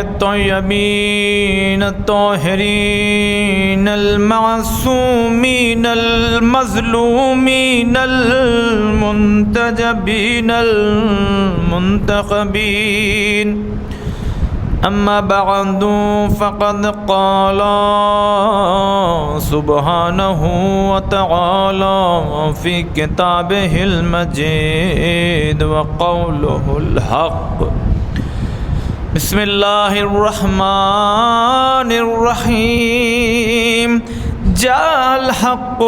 الطيبين الطاهرين المعصومين المظلومين المنتجبين المنتخبين أما بعد فقد قال سبحانه وتعالى في كتابه المجيد وقوله الحق بسم الله الرحمن الرحيم جاء الحق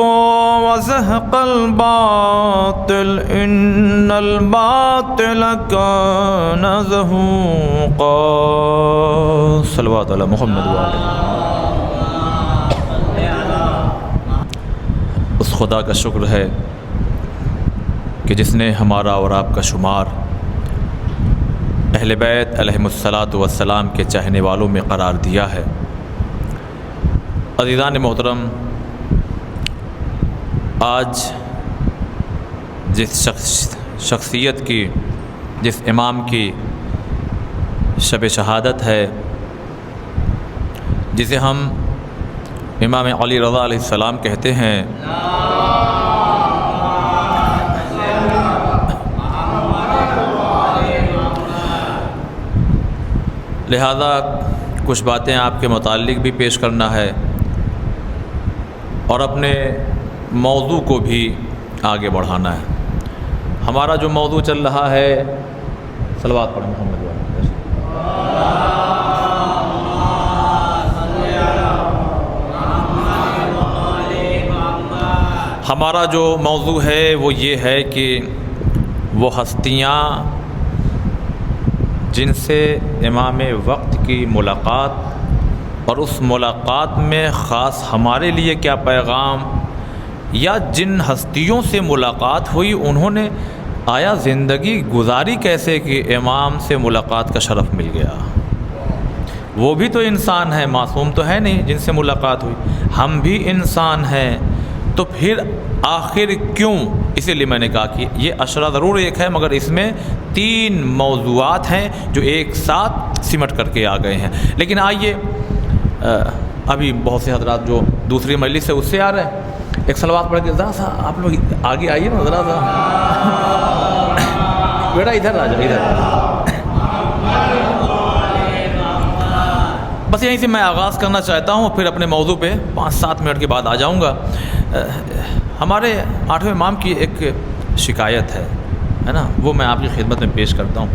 وزهق الباطل إن الباطل كان زهوقا صلوات علی محمد وآلہ۔ اس خدا کا شکر ہے کہ جس نے ہمارا اور آپ کا شمار اہل بیت علیہم الصلاۃ والسلام کے چاہنے والوں میں قرار دیا ہے۔ عزیزان محترم، آج جس شخصیت کی، جس امام کی شب شہادت ہے، جسے ہم امام علی رضا علیہ السلام کہتے ہیں، لہذا کچھ باتیں آپ کے متعلق بھی پیش کرنا ہے اور اپنے موضوع کو بھی آگے بڑھانا ہے۔ ہمارا جو موضوع چل رہا ہے، صلوات پڑھیں محمد وآلہ۔ ہمارا جو موضوع ہے وہ یہ ہے کہ وہ ہستیاں جن سے امام وقت کی ملاقات اور اس ملاقات میں خاص ہمارے لیے کیا پیغام، یا جن ہستیوں سے ملاقات ہوئی انہوں نے آیا زندگی گزاری کیسے کہ امام سے ملاقات کا شرف مل گیا۔ وہ بھی تو انسان ہے، معصوم تو ہے نہیں جن سے ملاقات ہوئی، ہم بھی انسان ہیں، تو پھر آخر کیوں؟ اسی لیے میں نے کہا کہ یہ اشرا ضرور ایک ہے، مگر اس میں 3 موضوعات ہیں جو ایک ساتھ سمٹ کر کے آ گئے ہیں۔ لیکن آئیے، ابھی بہت سے حضرات جو دوسری مجلس سے اس سے آ رہے ہیں، ایک صلوات پڑھ کے ذرا سا آپ لوگ آگے آئیے نا، ذرا سا بیٹا ادھر آ جاؤ، ادھر۔ بس یہیں سے میں آغاز کرنا چاہتا ہوں، پھر اپنے موضوع پہ 5-7 منٹ کے بعد آ جاؤں گا۔ ہمارے 8ویں امام کی ایک شکایت ہے نا، وہ میں آپ کی خدمت میں پیش کرتا ہوں۔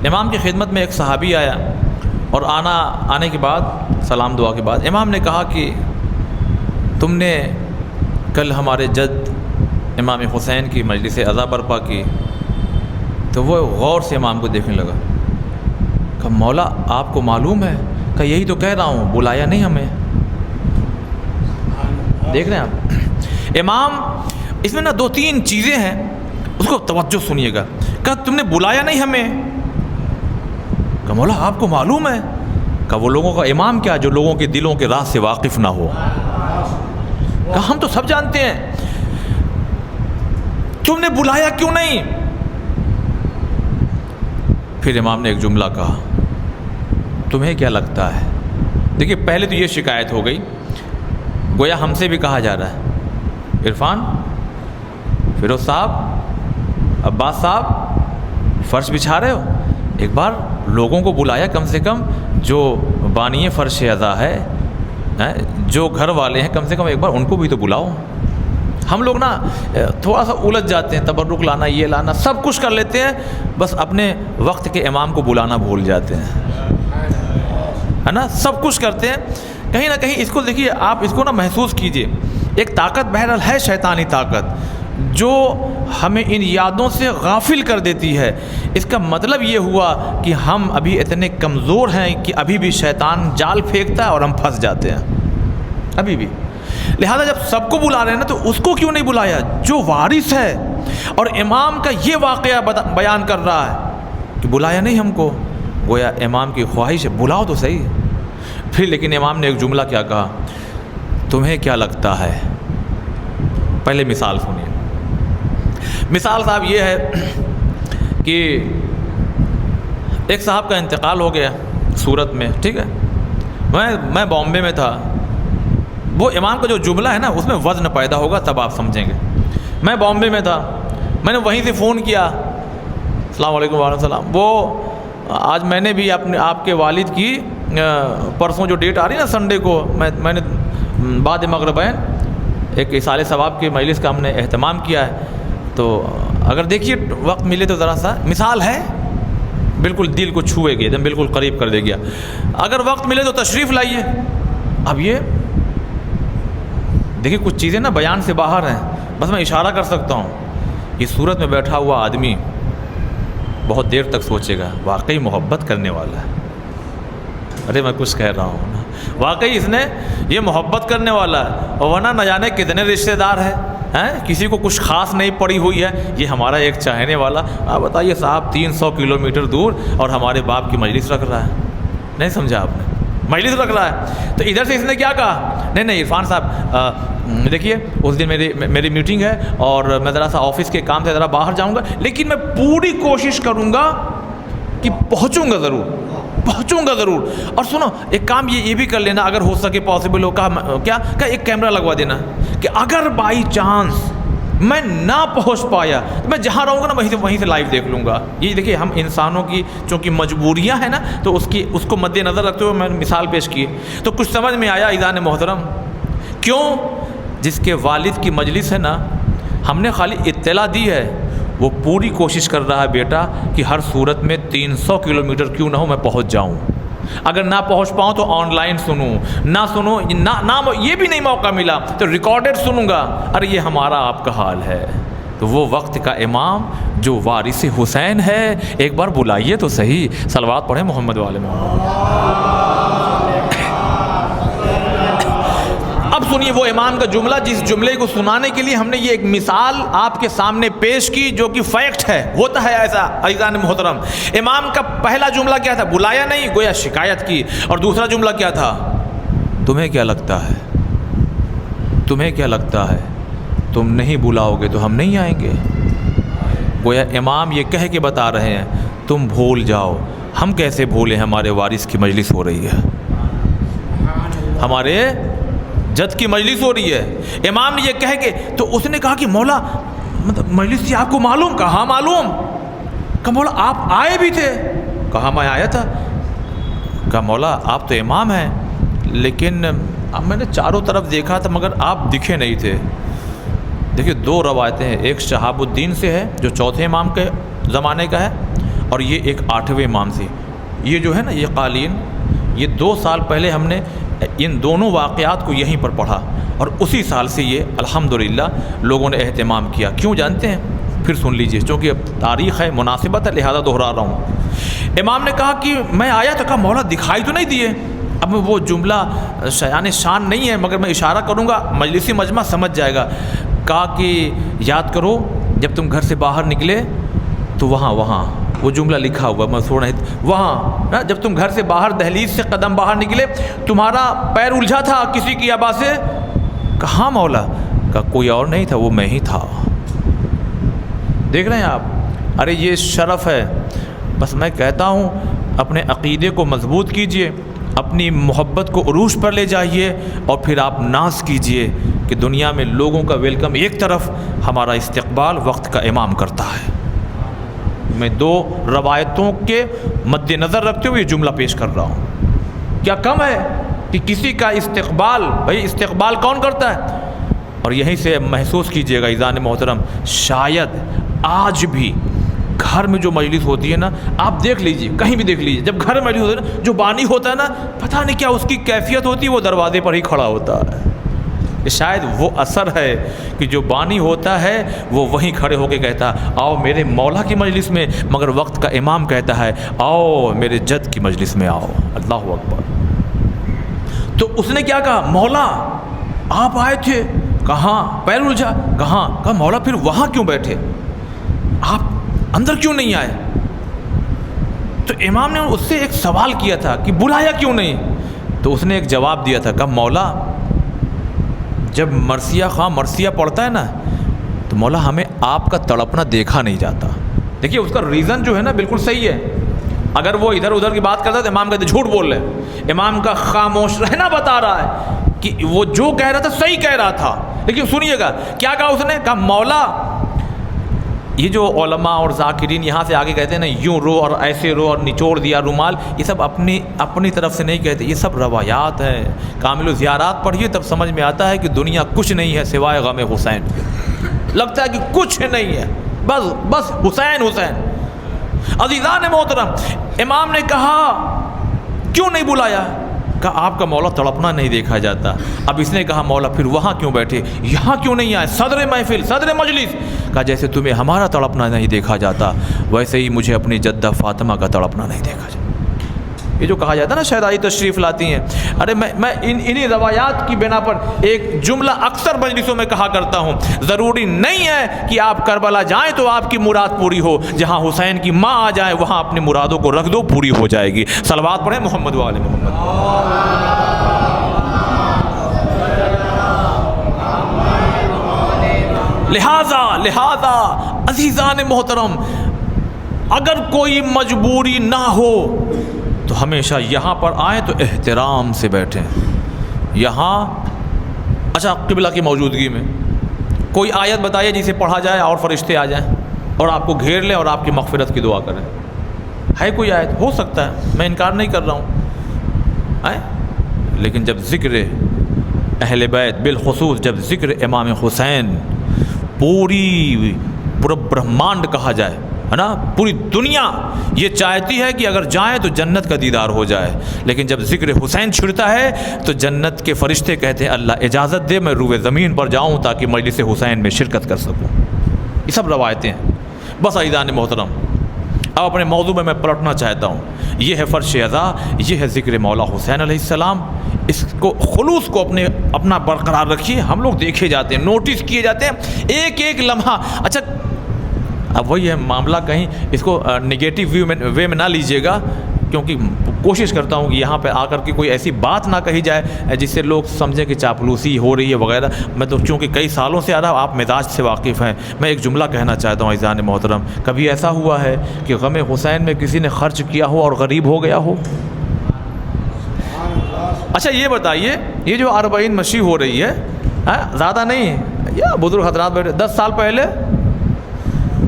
امام کی خدمت میں ایک صحابی آیا اور آنے کے بعد، سلام دعا کے بعد، امام نے کہا کہ تم نے کل ہمارے جد امام حسین کی مجلس عزا برپا کی۔ تو وہ غور سے امام کو دیکھنے لگا، کہ مولا آپ کو معلوم ہے؟ کہ یہی تو کہہ رہا ہوں، بلایا نہیں ہمیں۔ دیکھ رہے ہیں آپ امام، اس میں نا 2-3 چیزیں ہیں، اس کو توجہ سنیے گا۔ کہ تم نے بلایا نہیں ہمیں؟ کہ مولا آپ کو معلوم ہے؟ کہ وہ لوگوں کا امام کیا جو لوگوں کے دلوں کے راز سے واقف نہ ہو؟ کہ ہم تو سب جانتے ہیں، تم نے بلایا کیوں نہیں؟ پھر امام نے ایک جملہ کہا، تمہیں کیا لگتا ہے؟ دیکھیے، پہلے تو یہ شکایت ہو گئی، گویا ہم سے بھی کہا جا رہا ہے، عرفان، فیروز صاحب، عباس صاحب، فرش بچھا رہے ہو، ایک بار لوگوں کو بلایا، کم سے کم جو بانی فرش عزا ہے، جو گھر والے ہیں، کم سے کم ایک بار ان کو بھی تو بلاؤ۔ ہم لوگ نا تھوڑا سا الجھ جاتے ہیں، تبرک لانا، یہ لانا، سب کچھ کر لیتے ہیں، بس اپنے وقت کے امام کو بلانا بھول جاتے ہیں، ہے نا؟ سب کچھ کرتے ہیں، کہیں نہ کہیں اس کو دیکھیے، آپ اس کو نا محسوس کیجئے، ایک طاقت بہرحال ہے، شیطانی طاقت، جو ہمیں ان یادوں سے غافل کر دیتی ہے۔ اس کا مطلب یہ ہوا کہ ہم ابھی اتنے کمزور ہیں کہ ابھی بھی شیطان جال پھینکتا ہے اور ہم پھنس جاتے ہیں ابھی بھی۔ لہذا جب سب کو بلا رہے ہیں نا، تو اس کو کیوں نہیں بلایا جو وارث ہے اور امام کا یہ واقعہ بیان کر رہا ہے کہ بلایا نہیں ہم کو؟ گویا امام کی خواہش ہے، بلاؤ تو صحیح۔ پھر لیکن امام نے ایک جملہ کیا کہا، تمہیں کیا لگتا ہے؟ پہلے مثال سنیے۔ مثال صاحب یہ ہے کہ ایک صاحب کا انتقال ہو گیا، صورت میں، ٹھیک ہے، میں بامبے میں تھا. وہ امام کا جو جملہ ہے نا اس میں وزن پیدا ہوگا تب آپ سمجھیں گے. میں بامبے میں تھا، میں نے وہیں سے فون کیا، السلام علیکم وعلیکم السلام. وہ آج میں نے بھی آپ کے والد کی پرسوں جو ڈیٹ آ رہی ہے نا سنڈے کو، میں نے بعد مغربین ایک اصال ثواب کی مجلس کا ہم نے اہتمام کیا ہے. تو اگر دیکھیے وقت ملے تو ذرا سا مثال ہے، بالکل دل کو چھوئے گی، ایک دم بالکل قریب کر دے گیا. اگر وقت ملے تو تشریف لائیے. اب یہ دیکھیے کچھ چیزیں نا بیان سے باہر ہیں، بس میں اشارہ کر سکتا ہوں. اس صورت میں بیٹھا ہوا آدمی بہت دیر تک سوچے گا واقعی محبت کرنے والا ہے. ارے میں کچھ کہہ رہا ہوں نا، واقعی اس نے یہ محبت کرنے والا ہے، اور ورنہ نہ جانے کتنے رشتہ دار ہیں، کسی کو کچھ خاص نہیں پڑی ہوئی ہے، یہ ہمارا ایک چاہنے والا. آپ بتائیے صاحب 300 کلومیٹر دور اور ہمارے باپ کی مجلس رکھ رہا ہے. نہیں سمجھا آپ نے؟ مجلس رکھ رہا ہے. تو ادھر سے اس نے کیا کہا، نہیں عرفان صاحب دیکھیے اس دن میری میٹنگ ہے اور میں ذرا سا آفس کے کام سے ذرا باہر جاؤں گا، لیکن میں پوری کوشش کروں گا کہ پہنچوں گا ضرور. اور سنو ایک کام یہ بھی کر لینا اگر ہو سکے پاسبل ہو، کیا ایک کیمرہ لگوا دینا کہ اگر بائی چانس میں نہ پہنچ پایا تو میں جہاں رہوں گا نا وہیں سے لائیو دیکھ لوں گا. یہ دیکھیے ہم انسانوں کی چونکہ مجبوریاں ہیں نا تو اس کو مد نظر رکھتے ہوئے میں نے مثال پیش کی. تو کچھ سمجھ میں آیا ایذان محترم؟ کیوں؟ جس کے والد کی مجلس ہے نا، ہم نے خالی اطلاع دی ہے، وہ پوری کوشش کر رہا ہے بیٹا کہ ہر صورت میں 300 کلومیٹر کیوں نہ ہو میں پہنچ جاؤں. اگر نہ پہنچ پاؤں تو آن لائن سنوں، نہ یہ بھی نہیں موقع ملا تو ریکارڈڈ سنوں گا. ارے یہ ہمارا آپ کا حال ہے. تو وہ وقت کا امام جو وارث حسین ہے، ایک بار بلائیے تو صحیح، صلوات پڑھیں محمد والے محمد. اب سنیے وہ امام کا جملہ، جس جملے کو سنانے کے لیے ہم نے یہ ایک مثال آپ کے سامنے پیش کی جو کہ فیکٹ ہے، ہوتا ہے ایسا. عزیزان محترم، امام کا پہلا جملہ کیا تھا؟ بلایا نہیں، گویا شکایت کی. اور دوسرا جملہ کیا تھا؟ تمہیں کیا لگتا ہے تم نہیں بلاؤ گے تو ہم نہیں آئیں گے. گویا امام یہ کہہ کے بتا رہے ہیں تم بھول جاؤ. ہم کیسے بھولیں؟ ہمارے وارث کی مجلس ہو رہی ہے، ہمارے جد کی مجلس ہو رہی ہے. امام نے یہ کہہ کے تو اس نے کہا کہ مولا مطلب مجلس تھی آپ کو معلوم؟ کہاں معلوم؟ کہا مولا آپ آئے بھی تھے. کہا میں آیا تھا. کہا مولا آپ تو امام ہیں، لیکن اب میں نے چاروں طرف دیکھا تھا مگر آپ دکھے نہیں تھے. دیکھیے دو روایتیں ہیں، ایک شہاب الدین سے ہے جو چوتھے امام کے زمانے کا ہے، اور یہ ایک 8ویں امام سے. یہ جو ہے نا یہ قالین، یہ 2 سال پہلے ہم نے ان دونوں واقعات کو یہیں پر پڑھا اور اسی سال سے یہ الحمدللہ لوگوں نے اہتمام کیا. کیوں جانتے ہیں؟ پھر سن لیجئے، چونکہ اب تاریخ ہے، مناسبت ہے، لہذا دہرا رہا ہوں. امام نے کہا کہ میں آیا تو کہا مولا دکھائی تو نہیں دیے. اب وہ جملہ شایان شان نہیں ہے مگر میں اشارہ کروں گا، مجلسی مجمع سمجھ جائے گا. کہا کہ یاد کرو جب تم گھر سے باہر نکلے تو وہاں وہ جملہ لکھا ہوا میں تھوڑا وہاں جب تم گھر سے باہر دہلیز سے قدم باہر نکلے تمہارا پیر الجھا تھا کسی کی آبا سے. کہاں مولا؟ کہا کوئی اور نہیں تھا، وہ میں ہی تھا. دیکھ رہے ہیں آپ؟ ارے یہ شرف ہے. بس میں کہتا ہوں اپنے عقیدے کو مضبوط کیجئے، اپنی محبت کو عروج پر لے جائیے، اور پھر آپ ناز کیجئے کہ دنیا میں لوگوں کا ویلکم ایک طرف، ہمارا استقبال وقت کا امام کرتا ہے. میں 2 روایتوں کے مد نظر رکھتے ہوئے یہ جملہ پیش کر رہا ہوں. کیا کم ہے کہ کسی کا استقبال، بھائی استقبال کون کرتا ہے؟ اور یہیں سے محسوس کیجئے گا عزیزان محترم، شاید آج بھی گھر میں جو مجلس ہوتی ہے نا، آپ دیکھ لیجئے، کہیں بھی دیکھ لیجئے، جب گھر میں مجلس ہوتی ہے نا، جو بانی ہوتا ہے نا، پتہ نہیں کیا اس کی کیفیت ہوتی ہے، وہ دروازے پر ہی کھڑا ہوتا ہے. شاید وہ اثر ہے کہ جو بانی ہوتا ہے وہ وہیں کھڑے ہو کے کہتا ہے آؤ میرے مولا کی مجلس میں، مگر وقت کا امام کہتا ہے آؤ میرے جد کی مجلس میں آؤ. اللہ اکبر. تو اس نے کیا کہا؟ مولا آپ آئے تھے. کہاں؟ پیر الجھا. کہاں؟ کہا مولا پھر وہاں کیوں بیٹھے، آپ اندر کیوں نہیں آئے؟ تو امام نے اس سے ایک سوال کیا تھا کہ بلایا کیوں نہیں؟ تو اس نے ایک جواب دیا تھا، کہا مولا جب مرثیہ خواہ مرثیہ پڑھتا ہے نا تو مولا ہمیں آپ کا تڑپنا دیکھا نہیں جاتا. دیکھیے اس کا ریزن جو ہے نا بالکل صحیح ہے. اگر وہ ادھر ادھر کی بات کرتا تو امام کہتے جھوٹ بول رہے. امام کا خاموش رہنا بتا رہا ہے کہ وہ جو کہہ رہا تھا صحیح کہہ رہا تھا. لیکن سنیے گا کیا کہا اس نے, کہا مولا, یہ جو علماء اور ذاکرین یہاں سے آگے کہتے ہیں نا یوں رو اور ایسے رو اور نچوڑ دیا رومال, یہ سب اپنی طرف سے نہیں کہتے, یہ سب روایات ہیں. کامل الزیارات پڑھیے تب سمجھ میں آتا ہے کہ دنیا کچھ نہیں ہے سوائے غم حسین. لگتا ہے کہ کچھ نہیں ہے, بس حسین حسین. عزیزان محترم, امام نے کہا کیوں نہیں بلایا؟ کہا آپ کا مولا تڑپنا نہیں دیکھا جاتا. اب اس نے کہا مولا پھر وہاں کیوں بیٹھے, یہاں کیوں نہیں آئے, صدر محفل صدر مجلس؟ کہا جیسے تمہیں ہمارا تڑپنا نہیں دیکھا جاتا ویسے ہی مجھے اپنی جدہ فاطمہ کا تڑپنا نہیں دیکھا جاتا. یہ جو کہا جاتا ہے نا شاید آئی تشریف لاتی ہیں, ارے میں انہی روایات کی بنا پر ایک جملہ اکثر مجلسوں میں کہا کرتا ہوں, ضروری نہیں ہے کہ آپ کربلا جائیں تو آپ کی مراد پوری ہو, جہاں حسین کی ماں آ جائے وہاں اپنی مرادوں کو رکھ دو, پوری ہو جائے گی. صلوات پڑھیں محمد و آل محمد. لہذا عزیزان محترم, اگر کوئی مجبوری نہ ہو تو ہمیشہ یہاں پر آئیں تو احترام سے بیٹھیں. یہاں اچھا قبلہ کی موجودگی میں کوئی آیت بتائیے جسے پڑھا جائے اور فرشتے آ جائیں اور آپ کو گھیر لیں اور آپ کی مغفرت کی دعا کریں. ہے کوئی آیت؟ ہو سکتا ہے, میں انکار نہیں کر رہا ہوں, لیکن جب ذکر اہل بیت بالخصوص جب ذکر امام حسین پورا برہمانڈ کہا جائے ہے نا, پوری دنیا یہ چاہتی ہے کہ اگر جائیں تو جنت کا دیدار ہو جائے, لیکن جب ذکر حسین چھڑتا ہے تو جنت کے فرشتے کہتے ہیں اللہ اجازت دے میں روئے زمین پر جاؤں تاکہ مجلس حسین میں شرکت کر سکوں. یہ سب روایتیں ہیں. بس عزیزان محترم, اب اپنے موضوع میں پلٹنا چاہتا ہوں. یہ ہے فرش ازا, یہ ہے ذکر مولا حسین علیہ السلام. اس کو خلوص کو اپنا برقرار رکھیے. ہم لوگ دیکھے جاتے ہیں, نوٹس کیے جاتے ہیں ایک ایک لمحہ. اچھا اب وہی ہے معاملہ, کہیں اس کو نگیٹو وے میں نہ لیجیے گا, کیونکہ کوشش کرتا ہوں کہ یہاں پہ آ کر کے کوئی ایسی بات نہ کہی جائے جس سے لوگ سمجھیں کہ چاپلوسی ہو رہی ہے وغیرہ. میں تو چونکہ کئی سالوں سے آ رہا ہوں, آپ مزاج سے واقف ہیں. میں ایک جملہ کہنا چاہتا ہوں عزیزان محترم, کبھی ایسا ہوا ہے کہ غم حسین میں کسی نے خرچ کیا ہو اور غریب ہو گیا ہو؟ اچھا یہ بتائیے, یہ جو 40 مشی ہو رہی ہے زیادہ نہیں, یا بزرگ حضرات بیٹھے 10 سال پہلے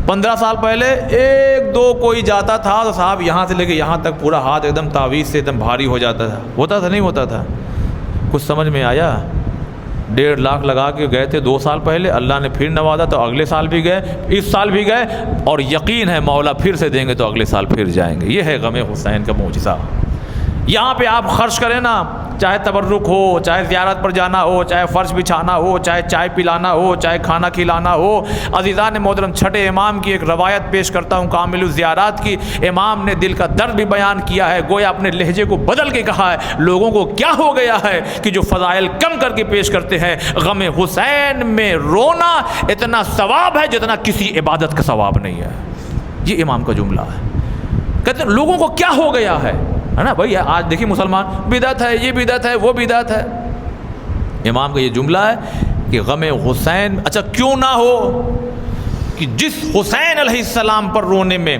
15 سال پہلے ایک دو کوئی جاتا تھا تو صاحب یہاں سے لے کے یہاں تک پورا ہاتھ ایک دم تعویذ سے ایک دم بھاری ہو جاتا تھا. ہوتا تھا نہیں ہوتا تھا؟ کچھ سمجھ میں آیا؟ 1.5 لاکھ لگا کے گئے تھے 2 سال پہلے, اللہ نے پھر نوازا تو اگلے سال بھی گئے, اس سال بھی گئے, اور یقین ہے مولا پھر سے دیں گے تو اگلے سال پھر جائیں گے. یہ ہے غم حسین کا معجزہ. یہاں پہ آپ خرچ کریں نا, چاہے تبرک ہو, چاہے زیارت پر جانا ہو, چاہے فرش بچھانا ہو, چاہے چائے پلانا ہو, چاہے کھانا کھلانا ہو. عزیزان محترم, چھٹے امام کی ایک روایت پیش کرتا ہوں کامل الزیارات کی. امام نے دل کا درد بھی بیان کیا ہے, گویا اپنے لہجے کو بدل کے کہا ہے لوگوں کو کیا ہو گیا ہے کہ جو فضائل کم کر کے پیش کرتے ہیں. غم حسین میں رونا اتنا ثواب ہے جتنا کسی عبادت کا ثواب نہیں ہے. یہ امام کا جملہ ہے. کہتے ہیں لوگوں کو کیا ہو گیا ہے نا بھائی. آج دیکھیے مسلمان بدعت ہے, یہ بدعت ہے, وہ بدعت ہے. امام کا یہ جملہ ہے کہ غم حسین اچھا کیوں نہ ہو کہ جس حسین علیہ السلام پر رونے میں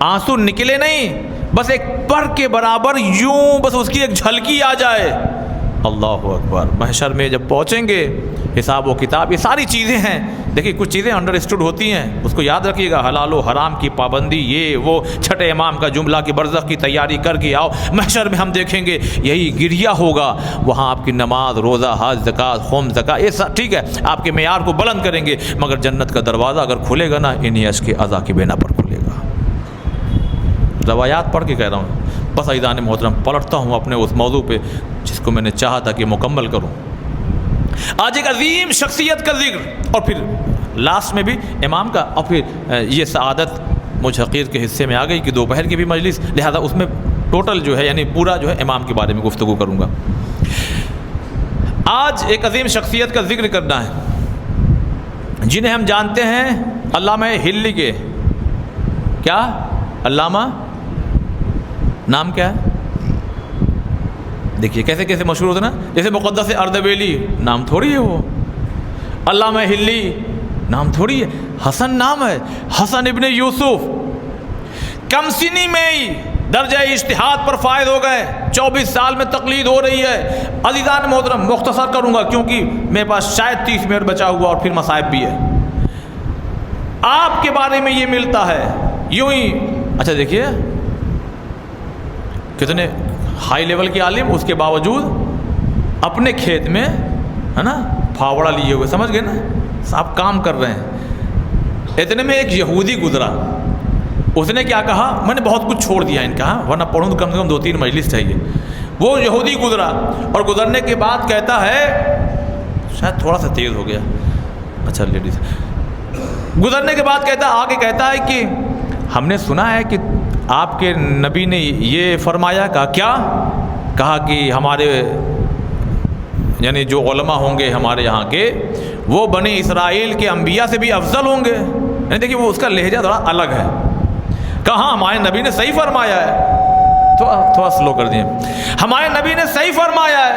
آنسو نکلے نہیں, بس ایک پر کے برابر یوں بس اس کی ایک جھلکی آ جائے. اللہ اکبر. محشر میں جب پہنچیں گے, حساب و کتاب, یہ ساری چیزیں ہیں. دیکھیے کچھ چیزیں انڈر اسٹوڈ ہوتی ہیں, اس کو یاد رکھیے گا. حلال و حرام کی پابندی, یہ وہ, چھٹے امام کا جملہ کہ برزخ کی تیاری کر کے آؤ. محشر میں ہم دیکھیں گے یہی گریہ ہوگا. وہاں آپ کی نماز, روزہ, حج, زکوٰۃ, خم, زکوٰۃ, یہ سب ٹھیک ہے, آپ کے معیار کو بلند کریں گے, مگر جنت کا دروازہ اگر کھلے گا نا انہی اشک کے اذا کی بنا پر کھلے گا. روایات پڑھ کے کہہ رہا ہوں. بس عزیزان محترم, پلٹتا ہوں اپنے اس موضوع پہ جس کو میں نے چاہا تھا کہ مکمل کروں. آج ایک عظیم شخصیت کا ذکر, اور پھر لاسٹ میں بھی امام کا, اور پھر یہ سعادت مجھ حقیر کے حصے میں آ گئی کہ دوپہر کی بھی مجلس, لہذا اس میں ٹوٹل جو ہے یعنی پورا جو ہے امام کے بارے میں گفتگو کروں گا. آج ایک عظیم شخصیت کا ذکر کرنا ہے جنہیں ہم جانتے ہیں علامہ ہلی کے. کیا علامہ نام کیا ہے؟ دیکھیے کیسے کیسے مشہور ہوتا نا, جیسے مقدس اردبیلی نام تھوڑی ہے وہ, علامہ ہلی نام تھوڑی ہے, حسن نام ہے, حسن ابن یوسف. کم سنی میں ہی درجہ اجتہاد پر فائز ہو گئے، 24 سال میں تقلید ہو رہی ہے۔ عزیزان محترم مختصر کروں گا کیونکہ میرے پاس شاید 30 منٹ بچا ہوا اور پھر مصائب بھی ہے۔ آپ کے بارے میں یہ ملتا ہے یوں ہی، اچھا دیکھیے کتنے ہائی لیول کے عالم، اس کے باوجود اپنے کھیت میں ہے نا پھاوڑا لیے ہوئے، سمجھ گئے نا آپ کام کر رہے ہیں۔ اتنے میں ایک یہودی گزرا، اس نے کیا کہا، میں نے بہت کچھ چھوڑ دیا ان کا ورنہ پڑھوں تو کم سے کم 2-3 مجلس چاہیے۔ وہ یہودی گزرا اور گزرنے کے بعد کہتا ہے، شاید تھوڑا سا تیز ہو گیا، اچھا لیڈیز، گزرنے کے بعد آگے کہتا ہے کہ ہم نے سنا ہے کہ آپ کے نبی نے یہ فرمایا، کہا کیا؟ کہا کہ ہمارے یعنی جو علماء ہوں گے ہمارے یہاں کے وہ بنی اسرائیل کے انبیاء سے بھی افضل ہوں گے۔ یعنی دیکھیے وہ اس کا لہجہ تھوڑا الگ ہے۔ کہاں ہمارے نبی نے صحیح فرمایا ہے، تھوڑا سلو کر دیں، ہمارے نبی نے صحیح فرمایا ہے۔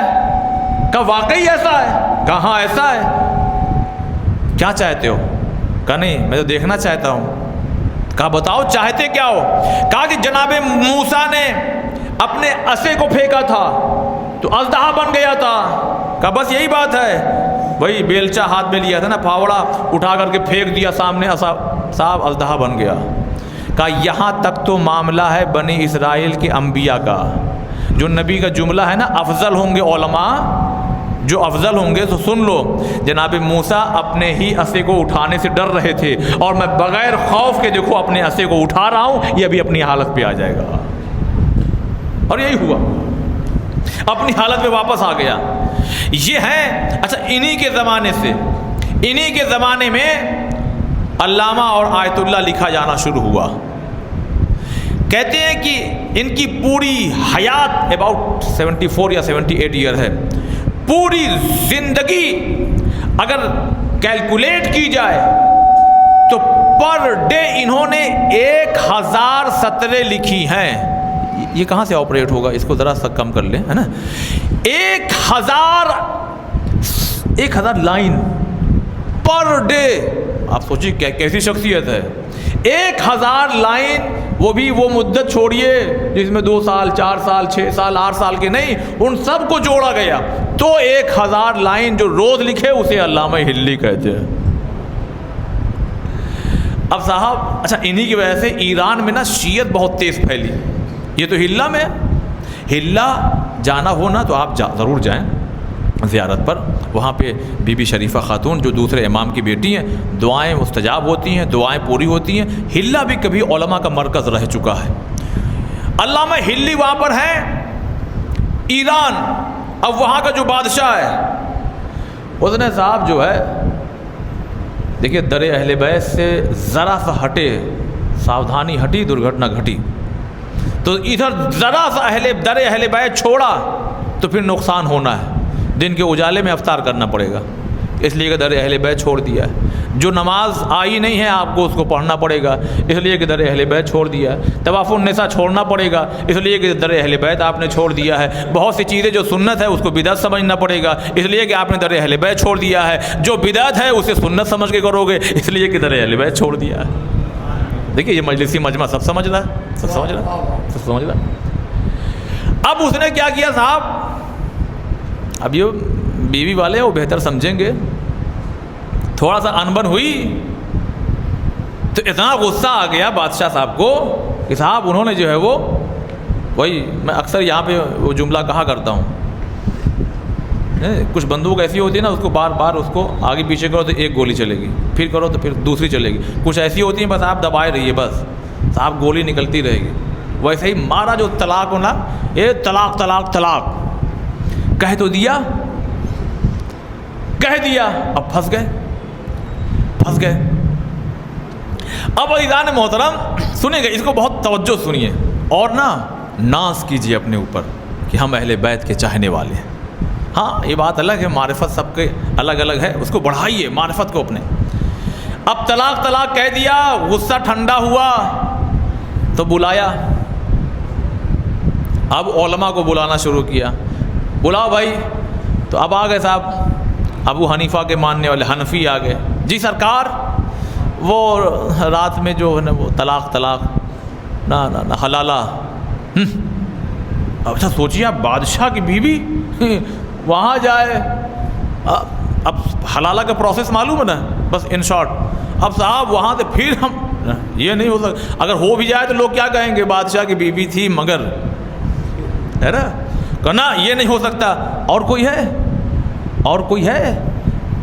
کہا واقعی ایسا ہے؟ کہا ہاں ایسا ہے۔ کیا چاہتے ہو؟ کہا نہیں میں تو دیکھنا چاہتا ہوں۔ کہا بتاؤ چاہتے کیا ہو؟ کہا کہ جناب موسیٰ نے اپنے عصے کو پھینکا تھا تو اژدہا بن گیا تھا۔ کہا بس یہی بات ہے، وہی بیلچہ ہاتھ میں لیا تھا نا، پھاوڑا اٹھا کر کے پھینک دیا سامنے، صاحب اژدہا بن گیا۔ کہا یہاں تک تو معاملہ ہے بنی اسرائیل کے انبیاء کا، جو نبی کا جملہ ہے نا افضل ہوں گے علماء، جو افضل ہوں گے تو سن لو، جناب موسیٰ اپنے ہی عصے کو اٹھانے سے ڈر رہے تھے اور میں بغیر خوف کے دیکھو اپنے عصے کو اٹھا رہا ہوں، یہ ابھی اپنی حالت پہ آ جائے گا۔ اور یہی ہوا، اپنی حالت پہ واپس آ گیا۔ یہ ہے اچھا انہی کے زمانے سے، انہی کے زمانے میں علامہ اور آیت اللہ لکھا جانا شروع ہوا۔ کہتے ہیں کہ ان کی پوری حیات اباؤٹ 74 یا 78 ایئر ہے، پوری زندگی اگر کیلکولیٹ کی جائے تو پر ڈے انہوں نے 1000 سطریں لکھی ہیں۔ یہ کہاں سے آپریٹ ہوگا، اس کو ذرا سا کم کر لیں، ہے نا، 1000 لائن پر ڈے۔ آپ سوچیے کیسی شخصیت ہے، 1000 لائن، وہ بھی وہ مدت چھوڑیے جس میں 2 سال 4 سال 6 سال 8 سال کے نہیں، ان سب کو جوڑا گیا تو 1000 لائن جو روز لکھے اسے علامہ ہلی کہتے ہیں۔ اب صاحب اچھا انہی کی وجہ سے ایران میں نا شیعت بہت تیز پھیلی۔ یہ تو ہلا میں، ہلا جانا ہو نا تو آپ ضرور جائیں زیارت پر، وہاں پہ بی بی شریفہ خاتون جو دوسرے امام کی بیٹی ہیں، دعائیں مستجاب ہوتی ہیں، دعائیں پوری ہوتی ہیں۔ ہلا بھی کبھی علماء کا مرکز رہ چکا ہے۔ علامہ ہلی وہاں پر ہیں ایران، اب وہاں کا جو بادشاہ ہے اس نے صاحب جو ہے دیکھیے در اہل بیت سے ذرا سا ہٹے، ساودھانی ہٹی درگھٹنا گھٹی، تو ادھر ذرا سا در اہل بیت چھوڑا تو پھر نقصان ہونا ہے، دن کے اجالے میں افطار کرنا پڑے گا، اس لیے کہ در اہل بیت چھوڑ دیا ہے۔ جو نماز آئی نہیں ہے آپ کو اس کو پڑھنا پڑے گا، اس لیے کہ در اہل بیت چھوڑ دیا ہے۔ طواف النساء چھوڑنا پڑے گا، اس لیے کہ در اہل بیت آپ نے چھوڑ دیا ہے۔ بہت سی چیزیں جو سنت ہے اس کو بدعت سمجھنا پڑے گا، اس لیے کہ آپ نے در اہل بیت چھوڑ دیا ہے۔ جو بدعت ہے اسے سنت سمجھ کے کرو گے، اس لیے کہ در اہل بیت چھوڑ دیا ہے۔ دیکھیے یہ مجلسی مجمع سب سمجھ رہا ہے، سب سمجھ رہا ہے، سب سمجھ رہا ہے۔ اب اس نے کیا کیا صاحب، اب یہ بیوی والے وہ بہتر سمجھیں گے، تھوڑا سا انبن ہوئی تو اتنا غصہ آ گیا بادشاہ صاحب کو کہ صاحب انہوں نے جو ہے وہ وہی میں اکثر یہاں پہ وہ جملہ کہا کرتا ہوں، کچھ بندوق ایسی ہوتی ہے نا اس کو بار بار اس کو آگے پیچھے کرو تو ایک گولی چلے گی، پھر کرو تو پھر دوسری چلے گی، کچھ ایسی ہوتی ہیں بس آپ دبائے رہیے بس صاحب گولی نکلتی رہے گی۔ ویسے ہی مارا جو طلاق ہونا، یہ طلاق طلاق طلاق کہہ تو دیا، کہہ دیا، اب پھنس گئے۔ اب عزیزان محترم سنیں گے، اس کو بہت توجہ سنیے اور ناز کیجیے اپنے اوپر کہ ہم اہل بیت کے چاہنے والے ہیں۔ ہاں یہ بات الگ ہے، معرفت سب کے الگ الگ ہے، اس کو بڑھائیے معرفت کو اپنے۔ اب طلاق طلاق کہہ دیا، غصہ ٹھنڈا ہوا تو بلایا، اب علماء کو بلانا شروع کیا، بلاؤ بھائی، تو اب آ گئے صاحب ابو حنیفہ کے ماننے والے حنفی آ گئے، جی سرکار وہ رات میں جو ہے نا وہ طلاق نہ حلالہ اچھا سوچیے آپ بادشاہ کی بیوی وہاں جائے. اب حلالہ کا پروسیس معلوم ہے نا, بس ان شارٹ. اب صاحب وہاں سے پھر ہم یہ نہیں ہو سکتا, اگر ہو بھی جائے تو لوگ کیا کہیں گے, بادشاہ کی بیوی تھی مگر, ہے نا, کہنا یہ نہیں ہو سکتا. اور کوئی ہے, اور کوئی ہے,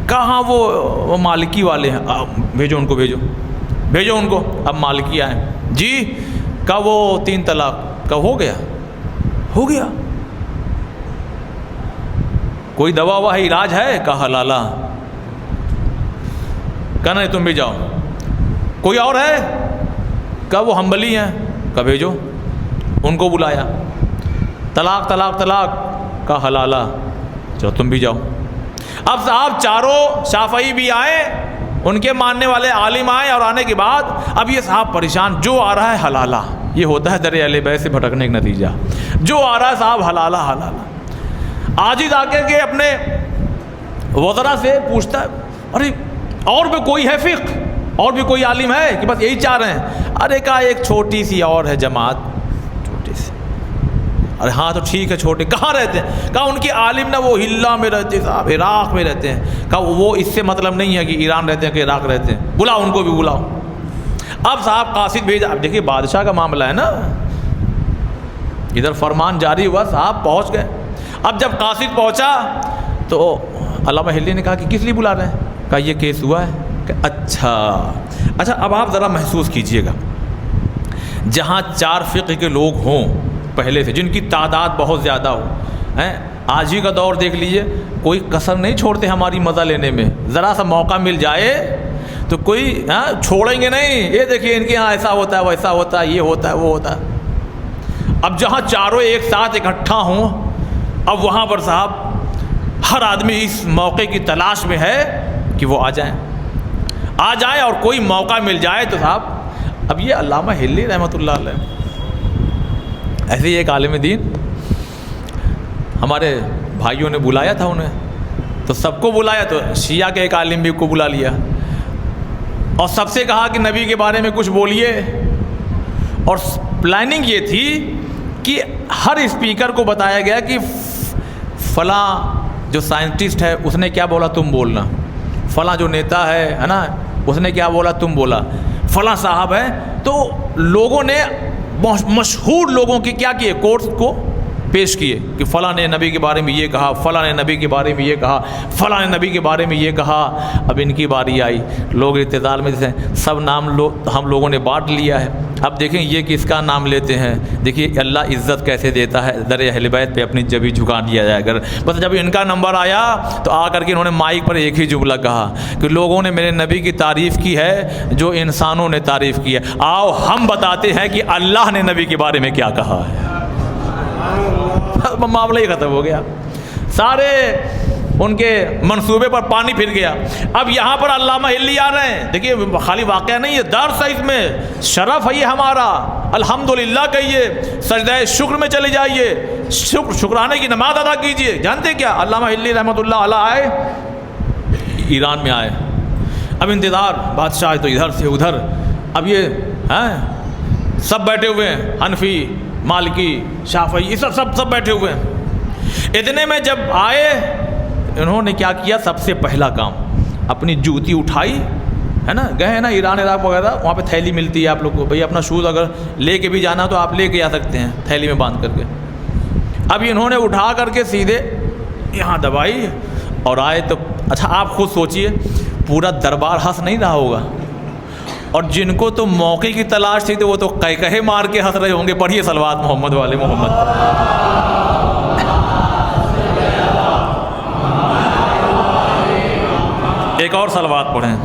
کہاں وہ مالکی والے ہیں, بھیجو ان کو, بھیجو ان کو. اب مالکی آئے, جی کہ وہ 3 طلاق کا ہو گیا, کوئی دوا ہوا ہے, علاج ہے, کہا حلالہ. کہا نہیں تم بھی جاؤ. کوئی اور ہے, کہا وہ حنبلی ہیں, کہا بھیجو. ان کو بلایا, طلاق طلاق طلاق, کہا حلالہ چلو تم بھی جاؤ. اب صاحب چاروں شافعی بھی آئے, ان کے ماننے والے عالم آئے, اور آنے کے بعد اب یہ صاحب پریشان, جو آ رہا ہے حلالہ. یہ ہوتا ہے در اہل بیت سے بھٹکنے کا نتیجہ, جو آ رہا ہے صاحب حلالہ حلالہ. آج ہی جا کے اپنے وزراء سے پوچھتا ہے, ارے اور بھی کوئی ہے فقہ, اور بھی کوئی عالم ہے کہ بس یہی چاہ رہے ہیں؟ ارے کہا ایک چھوٹی سی اور ہے جماعت, چھوٹی سی. ارے ہاں تو ٹھیک ہے, چھوٹے کہاں رہتے ہیں؟ کہا ان کے عالم نہ وہ ہلہ میں رہتے صاحب, عراق میں رہتے ہیں. کہا وہ اس سے مطلب نہیں ہے کہ ایران رہتے ہیں کہ عراق رہتے ہیں, بلاؤ ان کو بھی بلاؤ. اب صاحب قاصد بھیجا. اب دیکھیے بادشاہ کا معاملہ ہے نا, ادھر فرمان جاری ہوا, صاحب پہنچ گئے. اب جب قاصد پہنچا تو علامہ ہلی نے کہا کہ کس لیے بلا رہے ہیں؟ کہا یہ کیس ہوا ہے. کہ اچھا اب آپ ذرا محسوس کیجئے گا, جہاں 4 فقہ کے لوگ ہوں پہلے سے, جن کی تعداد بہت زیادہ ہو, آج ہی کا دور دیکھ لیجئے, کوئی کسر نہیں چھوڑتے ہماری مزہ لینے میں. ذرا سا موقع مل جائے تو کوئی چھوڑیں گے نہیں. یہ دیکھیے ان کے یہاں ایسا ہوتا ہے, ویسا ہوتا ہے, یہ ہوتا ہے, وہ ہوتا ہے. اب جہاں چاروں ایک ساتھ اکٹھا ہوں, اب وہاں پر صاحب ہر آدمی اس موقع کی تلاش میں ہے کہ وہ آ جائیں, اور کوئی موقع مل جائے تو صاحب. اب یہ علامہ ہلی رحمۃ اللہ علیہ, ایسے ہی ایک عالم دین, ہمارے بھائیوں نے بلایا تھا انہیں, تو سب کو بلایا, تو شیعہ کے ایک عالم بھی کو بلا لیا, اور سب سے کہا کہ نبی کے بارے میں کچھ بولیے. اور پلاننگ یہ تھی کہ ہر اسپیکر کو بتایا گیا کہ فلاں جو سائنٹسٹ ہے اس نے کیا بولا تم بولنا, فلاں جو نیتا ہے نا اس نے کیا بولا تم بولا, فلاں صاحب ہے. تو لوگوں نے مشہور لوگوں کی کیا کیے, کورس کو پیش کیے کہ فلاں نے نبی کے بارے میں یہ کہا, فلاں نے نبی کے بارے میں یہ کہا, فلاں نے نبی کے بارے میں یہ کہا. اب ان کی باری آئی, لوگ اعتدال میں جیسے سب نام ہم لوگوں نے بانٹ لیا ہے. اب دیکھیں یہ کس کا نام لیتے ہیں. دیکھیے اللہ عزت کیسے دیتا ہے, در اہل بیت پہ اپنی جبھی جھکا دیا جائے. اگر بس جب ان کا نمبر آیا تو آ کر کے انہوں نے مائک پر ایک ہی جملہ کہا کہ لوگوں نے میرے نبی کی تعریف کی ہے جو انسانوں نے تعریف کی ہے, آؤ ہم بتاتے ہیں کہ اللہ نے نبی کے بارے میں کیا کہا ہے. معاملہ ہی ختم ہو گیا, سارے ان کے منصوبے پر پانی پھر گیا. اب یہاں پر علامہ ہلی آ رہے ہیں. دیکھیے خالی واقعہ نہیں ہے, درس ہے, اس میں شرف ہے یہ ہمارا. الحمدللہ کہیے, سجدہ شکر میں چلے جائیے, شکرانے کی نماز ادا کیجیے. جانتے کیا, علامہ ہلی رحمۃ اللہ علیہ آئے, ایران میں آئے. اب انتظار, بادشاہ تو ادھر سے ادھر. اب یہ سب بیٹھے ہوئے ہیں, حنفی, مالکی, شافعی, یہ سب بیٹھے ہوئے ہیں. اتنے میں جب آئے, انہوں نے کیا کیا, سب سے پہلا کام اپنی جوتی اٹھائی, ہے نا, گئے ہیں نا ایران عراق وغیرہ, وہاں پہ تھیلی ملتی ہے آپ لوگ کو, بھئی اپنا شوز اگر لے کے بھی جانا تو آپ لے کے آ سکتے ہیں تھیلی میں باندھ کر کے. اب انہوں نے اٹھا کر کے سیدھے یہاں دبائی اور آئے. تو اچھا آپ خود سوچئے, پورا دربار ہنس نہیں رہا ہوگا, اور جن کو تو موقع کی تلاش تھی تو وہ تو کہے مار کے ہنس رہے ہوں گے. پڑھیے صلوات محمد والے محمد. ایک اور صلوات پڑھیں.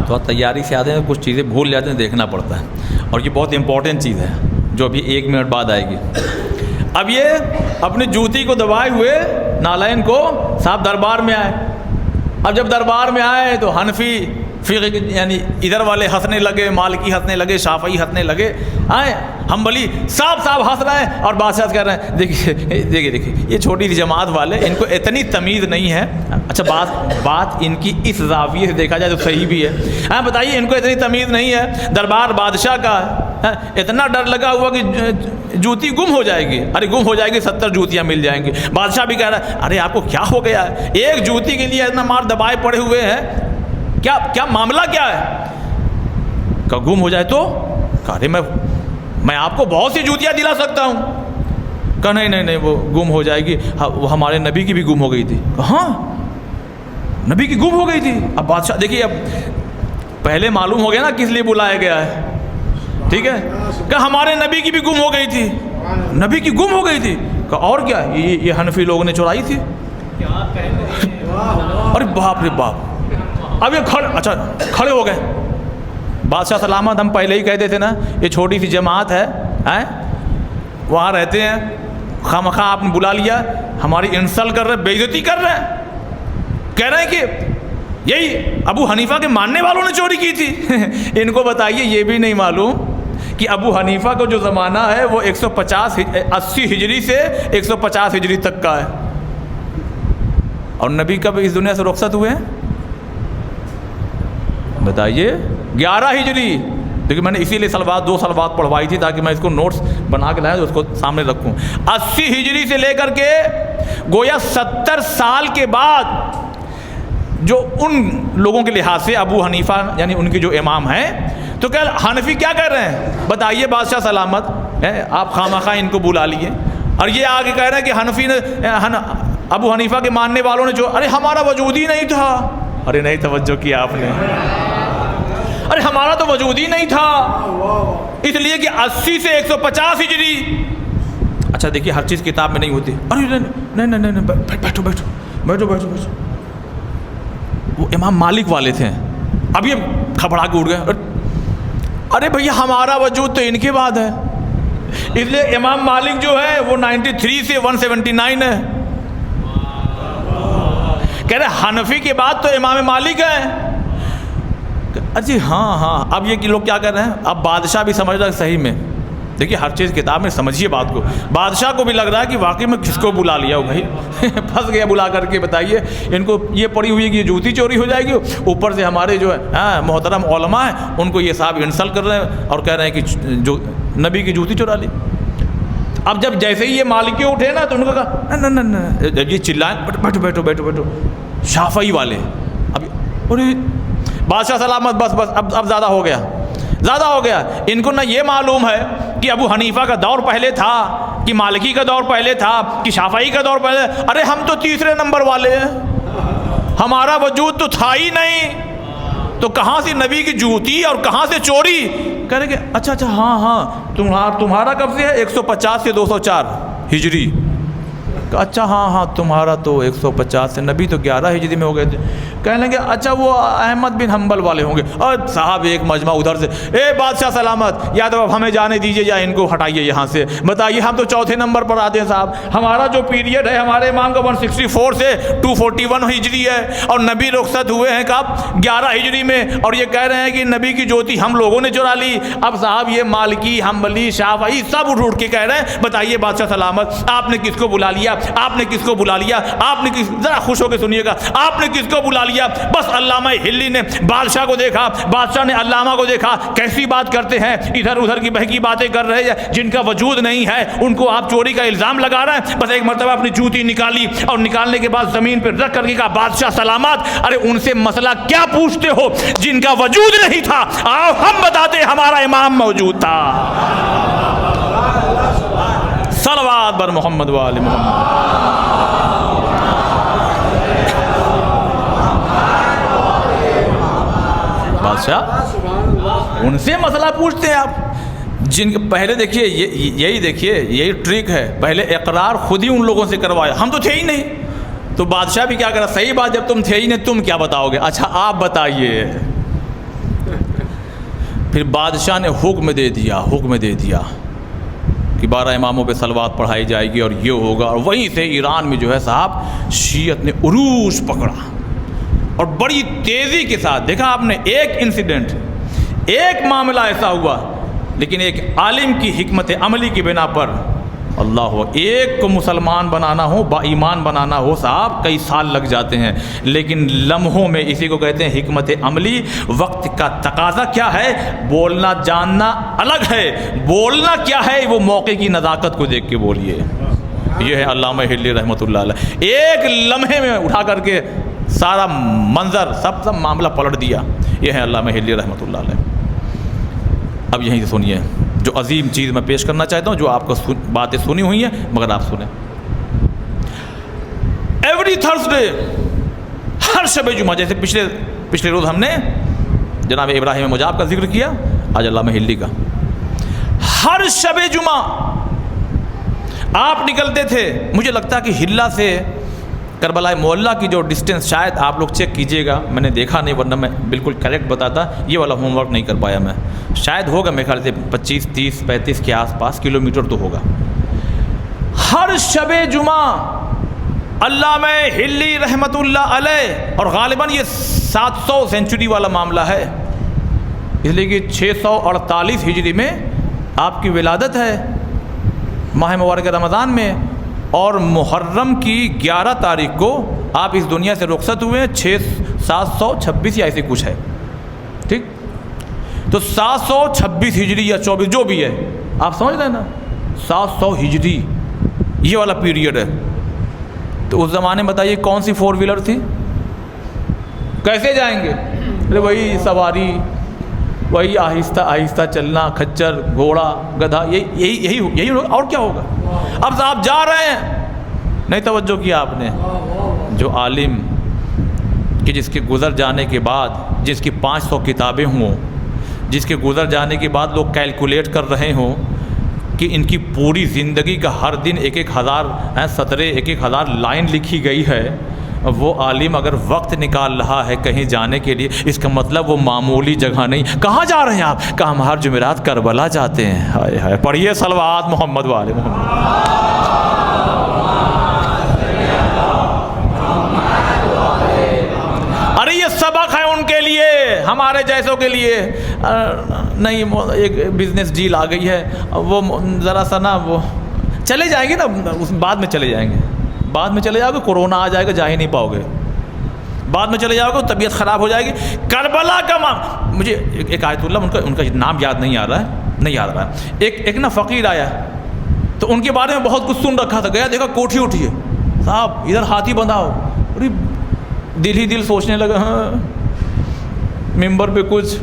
تو تیاری سے آتے ہیں, کچھ چیزیں بھول جاتے ہیں, دیکھنا پڑتا ہے, اور یہ بہت امپورٹنٹ چیز ہے جو ابھی 1 منٹ بعد آئے گی. اب یہ اپنی جوتی کو دبائے ہوئے نالین کو صاحب دربار میں آئے. اب جب دربار میں آئے تو حنفی فقہ یعنی ادھر والے ہنسنے لگے، مالکی ہنسنے لگے، شافعی ہنسنے لگے، حنبلی صاف ہنس رہے ہیں، اور بادشاہ کہہ رہے ہیں دیکھیے یہ چھوٹی سی جماعت والے، ان کو اتنی تمیز نہیں ہے۔ اچھا بات ان کی اس زاویے سے دیکھا جائے تو صحیح بھی ہے، بتائیے ان کو اتنی تمیز نہیں ہے، دربار بادشاہ کا ہے، اتنا ڈر لگا ہوا کہ جوتی گم ہو جائے گی، ارے گم ہو جائے گی 70 جوتیاں مل جائیں گی۔ بادشاہ بھی کہہ رہا ہے ارے آپ کو کیا ہو گیا ہے، ایک جوتی کے لیے اتنا مار دبائے پڑے ہوئے ہیں، کیا معاملہ کیا ہے؟ کہ گم ہو جائے تو کہ میں آپ کو بہت سی جوتیاں دلا سکتا ہوں۔ کہ نہیں وہ گم ہو جائے گی، وہ ہمارے نبی کی بھی گم ہو گئی تھی۔ ہاں نبی کی گم ہو گئی تھی۔ اب بادشاہ دیکھیے، اب پہلے معلوم ہو گیا نا کس لیے بلایا گیا ہے، ٹھیک ہے، کہ ہمارے نبی کی بھی گم ہو گئی تھی، نبی کی گم ہو گئی تھی، کہ اور کیا یہ حنفی لوگوں نے چورائی تھی۔ ارے باپ رے باپ، اب یہ کھڑے ہو گئے۔ بادشاہ سلامت، ہم پہلے ہی کہتے تھے نا یہ چھوٹی سی جماعت ہے، وہاں رہتے ہیں، خواہ آپ نے بلا لیا، ہماری انسلٹ کر رہے، بے عزتی کر رہے ہیں، کہہ رہے ہیں کہ یہی ابو حنیفہ کے ماننے والوں نے چوری کی تھی۔ ان کو بتائیے یہ بھی نہیں معلوم کہ ابو حنیفہ کا جو زمانہ ہے وہ 80 ہجری سے 150 ہجری تک کا ہے، اور نبی کب اس دنیا سے رخصت ہوئے ہیں بتائیے؟ 11 ہجری۔ دیکھیے میں نے اسی لیے 2 سلوات پڑھوائی تھی تاکہ میں اس کو نوٹس بنا کے لایا تو اس کو سامنے رکھوں۔ 80 ہجری سے لے کر کے گویا 70 سال کے بعد جو ان لوگوں کے لحاظ سے ابو حنیفہ یعنی ان کے جو امام ہیں، تو کیا حنفی کیا کہہ رہے ہیں بتائیے؟ بادشاہ سلامت، آپ خواہ ان کو بلا لیے، اور یہ آگے کہہ رہے ہیں کہ حنفی نے ابو حنیفہ کے ماننے والوں نے جو ارے ہمارا وجود ہی نہیں تھا۔ ارے نہیں توجہ کیا آپ نے، ارے ہمارا تو وجود ہی نہیں تھا، اس لیے کہ 80 سے 150 ہجری۔ اچھا دیکھیے ہر چیز کتاب میں نہیں ہوتی۔ ارے نہیں بیٹھو، وہ امام مالک والے تھے، اب یہ گھبرا کے اٹھ گئے، ارے بھیا ہمارا وجود تو ان کے بعد ہے، اس لیے امام مالک جو ہے وہ 93 سے 179 ہے۔ کہہ رہے حنفی کے بعد تو امام مالک ہے۔ اچھا ہاں، اب یہ کہ لوگ کیا کر رہے ہیں، اب بادشاہ بھی سمجھ رہا ہے صحیح میں، دیکھیے ہر چیز کتاب میں سمجھیے بات کو، بادشاہ کو بھی لگ رہا ہے کہ واقعی میں کس کو بلا لیا ہو بھائی، پھنس گیا بلا کر کے، بتائیے ان کو یہ پڑی ہوئی ہے کہ یہ جوتی چوری ہو جائے گی، اوپر سے ہمارے جو ہے محترم علماء ہیں ان کو یہ صاحب انسلٹ کر رہے ہیں اور کہہ رہے ہیں کہ جو نبی کی جوتی چورا لی۔ اب جب جیسے ہی یہ مالکی اٹھے نا تو ان کو کہا نہ یہ چلائیں، بیٹھو شافعی والے، اب بادشاہ سلامت بس اب زیادہ ہو گیا، ان کو نہ یہ معلوم ہے کہ ابو حنیفہ کا دور پہلے تھا، کہ مالکی کا دور پہلے تھا، کہ شافعی کا دور پہلے، ارے ہم تو تیسرے نمبر والے ہیں، ہمارا وجود تو تھا ہی نہیں، تو کہاں سے نبی کی جوتی اور کہاں سے چوری؟ کہہ رہے کہ اچھا ہاں تمہارا کب سے ہے؟ 150 سے 204 ہجری۔ اچھا ہاں تمہارا تو 150 سے، نبی تو 11 ہجری میں ہو گئے تھے۔ کہنے لگے اچھا وہ احمد بن حنبل والے ہوں گے، اور صاحب ایک مجمع ادھر سے، اے بادشاہ سلامت یا تو اب ہمیں جانے دیجئے یا ان کو ہٹائیے یہاں سے، بتائیے ہم تو چوتھے نمبر پر آتے ہیں صاحب، ہمارا جو پیریڈ ہے ہمارے امام کا 164 سے 241 ہجری ہے، اور نبی رخصت ہوئے ہیں کب؟ 11 ہجری میں، اور یہ کہہ رہے ہیں کہ نبی کی جوتی ہم لوگوں نے چرا لی۔ اب صاحب یہ مالکی، حنبلی، شافعی سب اٹھ کے کہہ رہے ہیں بتائیے بادشاہ سلامت آپ نے کس کو بلا لیا؟ آپ نے کس کو بلا لیا؟ آپ نے ذرا خوش ہو کے سنیے گا، آپ نے کس کو بلا لیا؟ بس علامہ ہلی نے بادشاہ کو دیکھا، بادشاہ نے علامہ کو دیکھا، کیسی بات کرتے ہیں، ادھر ادھر کی بہکی باتیں کر رہے ہیں، جن کا وجود نہیں ہے ان کو آپ چوری کا الزام لگا رہے ہیں۔ بس ایک مرتبہ اپنی جوتی نکالی اور نکالنے کے بعد زمین پہ رکھ کر کے کہا بادشاہ سلامت ارے ان سے مسئلہ کیا پوچھتے ہو جن کا وجود نہیں تھا، آؤ ہم بتاتے ہمارا امام موجود تھا۔ صلوات بر محمد و آل محمد۔ بادشاہ ان سے مسئلہ پوچھتے ہیں آپ، جن کے پہلے دیکھیے یہی ٹرک ہے، پہلے اقرار خود ہی ان لوگوں سے کروایا، ہم تو تھے ہی نہیں، تو بادشاہ بھی کیا کرا، صحیح بات جب تم تھے ہی نہیں تم کیا بتاؤ گے، اچھا آپ بتائیے۔ پھر بادشاہ نے حکم دے دیا کہ 12 اماموں پہ صلوات پڑھائی جائے گی اور یہ ہوگا، اور وہیں سے ایران میں جو ہے صاحب شیعت نے عروج پکڑا، اور بڑی تیزی کے ساتھ دیکھا آپ نے، ایک انسیڈنٹ، ایک معاملہ ایسا ہوا، لیکن ایک عالم کی حکمت عملی کی بنا پر اللہ، ایک کو مسلمان بنانا ہو، با ایمان بنانا ہو صاحب کئی سال لگ جاتے ہیں، لیکن لمحوں میں، اسی کو کہتے ہیں حکمت عملی۔ وقت کا تقاضا کیا ہے؟ بولنا جاننا الگ ہے، بولنا کیا ہے وہ موقع کی نزاکت کو دیکھ کے بولیے۔ یہ ہے علامہ ہلی رحمۃ اللہ علیہ، ایک لمحے میں اٹھا کر کے سارا منظر سب معاملہ پلٹ دیا۔ یہ ہے علامہ ہلی رحمۃ اللہ علیہ۔ اب یہیں سے سنیے جو عظیم چیز میں پیش کرنا چاہتا ہوں، جو آپ کو باتیں سنی ہوئی ہیں مگر آپ سنیں۔ ایوری تھرسڈے، ہر شب جمعہ، جیسے پچھلے روز ہم نے جناب ابراہیم مجاب کا ذکر کیا، آج علامہ ہلی کا، ہر شب جمعہ آپ نکلتے تھے۔ مجھے لگتا ہے کہ ہلا سے کربلا معلیٰ کی جو ڈسٹینس، شاید آپ لوگ چیک کیجئے گا، میں نے دیکھا نہیں ورنہ میں بالکل کریکٹ بتاتا، یہ والا ہوم ورک نہیں کر پایا میں، شاید ہوگا میرے خیال سے 25 30 35 کے آس پاس کلومیٹر تو ہوگا۔ ہر شب جمعہ علامہ ہلی رحمۃ اللہ علیہ، اور غالباً یہ 700 سینچری والا معاملہ ہے، اس لیے کہ 648 ہجری میں آپ کی ولادت ہے، ماہ مبارک رمضان میں، اور محرم کی 11 تاریخ کو آپ اس دنیا سے رخصت ہوئے، 726 یا ایسے کچھ ہے، ٹھیک؟ تو 726 ہجری یا 24 جو بھی ہے، آپ سمجھ رہے ہیں نا، 700 ہجری یہ والا پیریڈ ہے۔ تو اس زمانے میں بتائیے کون سی 4 ویلر تھی؟ کیسے جائیں گے؟ ارے وہی سواری، وہی آہستہ آہستہ چلنا، کھچر، گھوڑا، گدھا، یہی ہوگا، اور کیا ہوگا؟ اب صاحب جا رہے ہیں، نہیں توجہ کیا آپ نے، جو عالم کہ جس کے گزر جانے کے بعد، جس کی 500 کتابیں ہوں، جس کے گزر جانے کے بعد لوگ کیلکولیٹ کر رہے ہوں کہ ان کی پوری زندگی کا ہر دن 1000 سطرے، 1000 لائن لکھی گئی ہے، وہ عالم اگر وقت نکال رہا ہے کہیں جانے کے لیے، اس کا مطلب وہ معمولی جگہ نہیں۔ کہاں جا رہے ہیں آپ؟ کہا ہم ہر جمعرات کربلا جاتے ہیں۔ ہائے ہائے، پڑھیے صلوات محمد والے محمد۔ ارے یہ سبق ہے ان کے لیے، ہمارے جیسوں کے لیے نہیں۔ ایک بزنس ڈیل آ گئی ہے، وہ ذرا سا نا، وہ چلے جائیں گے نا، اس بعد میں چلے جائیں گے، بعد میں چلے جاؤ گے، کورونا آ جائے گا، جا ہی نہیں پاؤ گے، بعد میں چلے جاؤ گے، طبیعت خراب ہو جائے گی۔ کربلا کا مجھے ایک آیت اللہ، ان کا نام یاد نہیں آ رہا ہے، ایک نا فقیر آیا، تو ان کے بارے میں بہت کچھ سن رکھا تھا، گیا دیکھا کوٹھی اٹھی ہے، صاحب ادھر ہاتھی بندھا ہو، ارے دل ہی دل سوچنے لگا، ہاں ممبر پہ کچھ،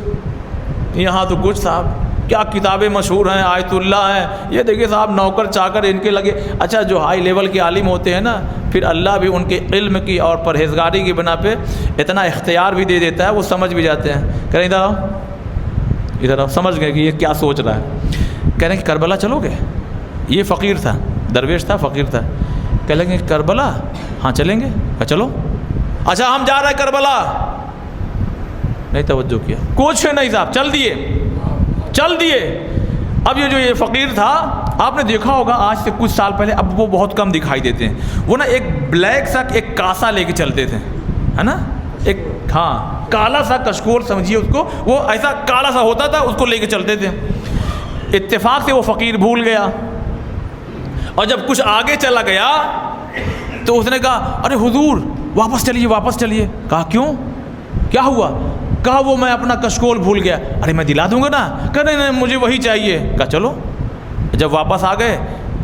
یہاں تو کچھ، صاحب کیا کتابیں مشہور ہیں، آیت اللہ ہیں، یہ دیکھیے صاحب نوکر چاکر ان کے لگے۔ اچھا جو ہائی لیول کے عالم ہوتے ہیں نا، پھر اللہ بھی ان کے علم کی اور پرہیزگاری کی بنا پہ اتنا اختیار بھی دے دیتا ہے، وہ سمجھ بھی جاتے ہیں، کہہ رہے ادھر آؤ، سمجھ گئے کہ یہ کیا سوچ رہا ہے، کہہ رہے ہیں کہ کربلا چلو گے؟ یہ فقیر تھا، درویش تھا، فقیر تھا، کہہ لیں گے کربلا؟ ہاں چلیں گے، چلو۔ اچھا ہم جا رہے ہیں کربلا، نہیں توجہ کیا، کچھ نہیں صاحب، چل دیے۔ اب یہ فقیر تھا، آپ نے دیکھا ہوگا آج سے کچھ سال پہلے، اب وہ بہت کم دکھائی دیتے ہیں، وہ نا ایک بلیک سا ایک کاسا لے کے چلتے تھے، ہے نا، ایک ہاں کالا سا کشکول سمجھیے اس کو، وہ ایسا کالا سا ہوتا تھا، اس کو لے کے چلتے تھے۔ اتفاق سے وہ فقیر بھول گیا، اور جب کچھ آگے چلا گیا تو اس نے کہا ارے حضور واپس چلیے۔ کہا کیوں، کیا ہوا؟ کہا وہ میں اپنا کشکول بھول گیا۔ ارے میں دلا دوں گا نا۔ کہا نہیں مجھے وہی چاہیے۔ کہا چلو۔ جب واپس آ گئے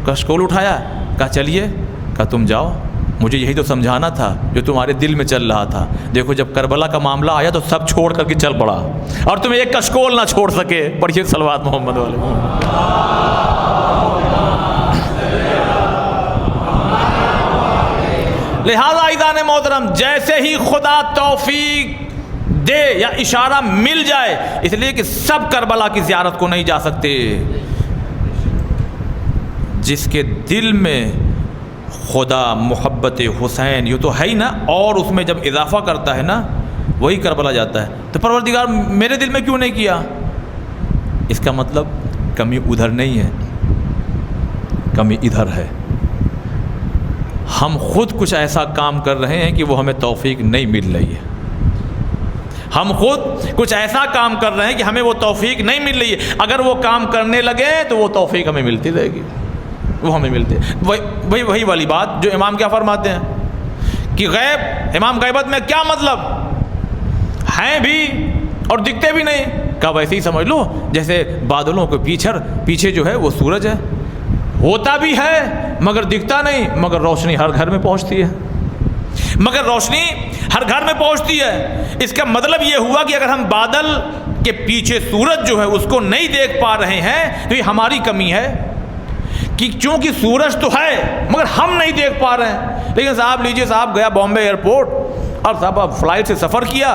کشکول اٹھایا، کہا چلیے۔ کہا تم جاؤ، مجھے یہی تو سمجھانا تھا جو تمہارے دل میں چل رہا تھا۔ دیکھو جب کربلا کا معاملہ آیا تو سب چھوڑ کر کے چل پڑا، اور تمہیں ایک کشکول نہ چھوڑ سکے۔ پڑھیے صلوات محمد والے۔ لہذا عزیزان محترم، جیسے ہی خدا توفیق دے یا اشارہ مل جائے، اس لیے کہ سب کربلا کی زیارت کو نہیں جا سکتے، جس کے دل میں خدا محبت حسین یہ تو ہے ہی نا، اور اس میں جب اضافہ کرتا ہے نا وہی کربلا جاتا ہے۔ تو پروردگار میرے دل میں کیوں نہیں کیا؟ اس کا مطلب کمی ادھر نہیں ہے، کمی ادھر ہے۔ ہم خود کچھ ایسا کام کر رہے ہیں کہ وہ ہمیں توفیق نہیں مل رہی ہے۔ ہم خود کچھ ایسا کام کر رہے ہیں کہ ہمیں وہ توفیق نہیں مل رہی ہے. اگر وہ کام کرنے لگے تو وہ توفیق ہمیں ملتی رہے گی, وہ ہمیں ملتی ہے. وہی والی بات جو امام کیا فرماتے ہیں کہ غیب, امام غیبت میں کیا مطلب, ہیں بھی اور دکھتے بھی نہیں. کہا ویسے ہی سمجھ لو جیسے بادلوں کے پیچھے جو ہے وہ سورج ہے, ہوتا بھی ہے مگر دکھتا نہیں, مگر روشنی ہر گھر میں پہنچتی ہے, مگر روشنی ہر گھر میں پہنچتی ہے. اس کا مطلب یہ ہوا کہ اگر ہم بادل کے پیچھے سورج جو ہے اس کو نہیں دیکھ پا رہے ہیں تو یہ ہماری کمی ہے, کہ چونکہ سورج تو ہے مگر ہم نہیں دیکھ پا رہے ہیں. لیکن صاحب لیجئے, صاحب گیا بامبے ایئرپورٹ, اب صاحب اب فلائٹ سے سفر کیا,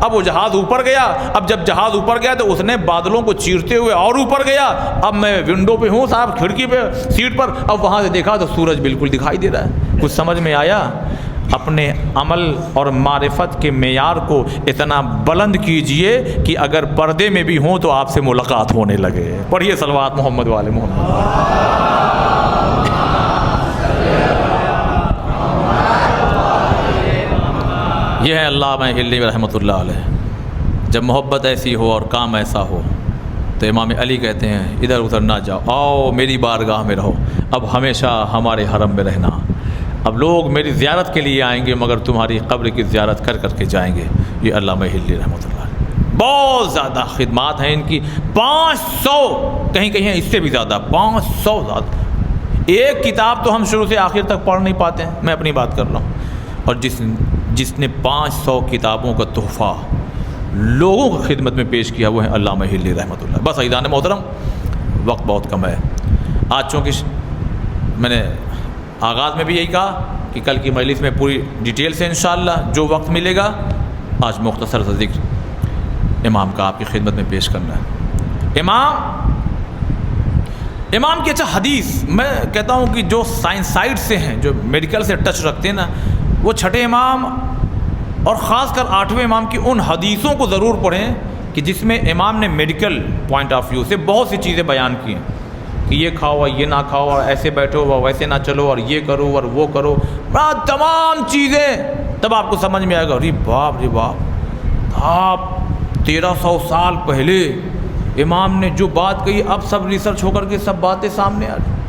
اب وہ جہاز اوپر گیا, اب جب جہاز اوپر گیا تو اس نے بادلوں کو چیرتے ہوئے اور اوپر گیا. اب میں ونڈو پہ ہوں صاحب, کھڑکی پہ سیٹ پر, اب وہاں سے دیکھا تو سورج بالکل دکھائی دے رہا ہے. کچھ سمجھ میں آیا؟ اپنے عمل اور معرفت کے معیار کو اتنا بلند کیجئے کہ اگر پردے میں بھی ہوں تو آپ سے ملاقات ہونے لگے. پڑھیے صلوات محمد والے محمد. یہ ہے علامہ ہلی رحمۃ اللہ علیہ. جب محبت ایسی ہو اور کام ایسا ہو تو امام علی کہتے ہیں ادھر ادھر نہ جاؤ, آؤ میری بارگاہ میں رہو, اب ہمیشہ ہمارے حرم میں رہنا. اب لوگ میری زیارت کے لیے آئیں گے مگر تمہاری قبر کی زیارت کر کر کے جائیں گے. یہ علامہ ہلی رحمۃ اللہ علیہ. بہت زیادہ خدمات ہیں ان کی, 500 کہیں اس سے بھی زیادہ, 500 زیادہ. ایک کتاب تو ہم شروع سے آخر تک پڑھ نہیں پاتے ہیں, میں اپنی بات کر رہا ہوں. اور جس نے 500 کتابوں کا تحفہ لوگوں کی خدمت میں پیش کیا وہ ہے علامہ ہلی رحمۃ اللہ. بس عزیزان محترم, وقت بہت کم ہے آج, چونکہ میں نے آغاز میں بھی یہی کہا کہ کل کی مجلس میں پوری ڈیٹیل سے انشاءاللہ جو وقت ملے گا, آج مختصر سا ذکر امام کا آپ کی خدمت میں پیش کرنا ہے. امام کی اچھا حدیث, میں کہتا ہوں کہ جو سائنس سائڈ سے ہیں, جو میڈیکل سے ٹچ رکھتے ہیں نا, وہ چھٹے امام اور خاص کر 8ویں امام کی ان حدیثوں کو ضرور پڑھیں کہ جس میں امام نے میڈیکل پوائنٹ آف ویو سے بہت سی چیزیں بیان کی ہیں کہ یہ کھاؤ اور یہ نہ کھاؤ, اور ایسے بیٹھو اور ویسے نہ چلو, اور یہ کرو اور وہ کرو, تمام چیزیں. تب آپ کو سمجھ میں آئے گا, ارے باپ رے باپ, آپ 1300 سال پہلے امام نے جو بات کہی اب سب ریسرچ ہو کر کے سب باتیں سامنے آ رہی.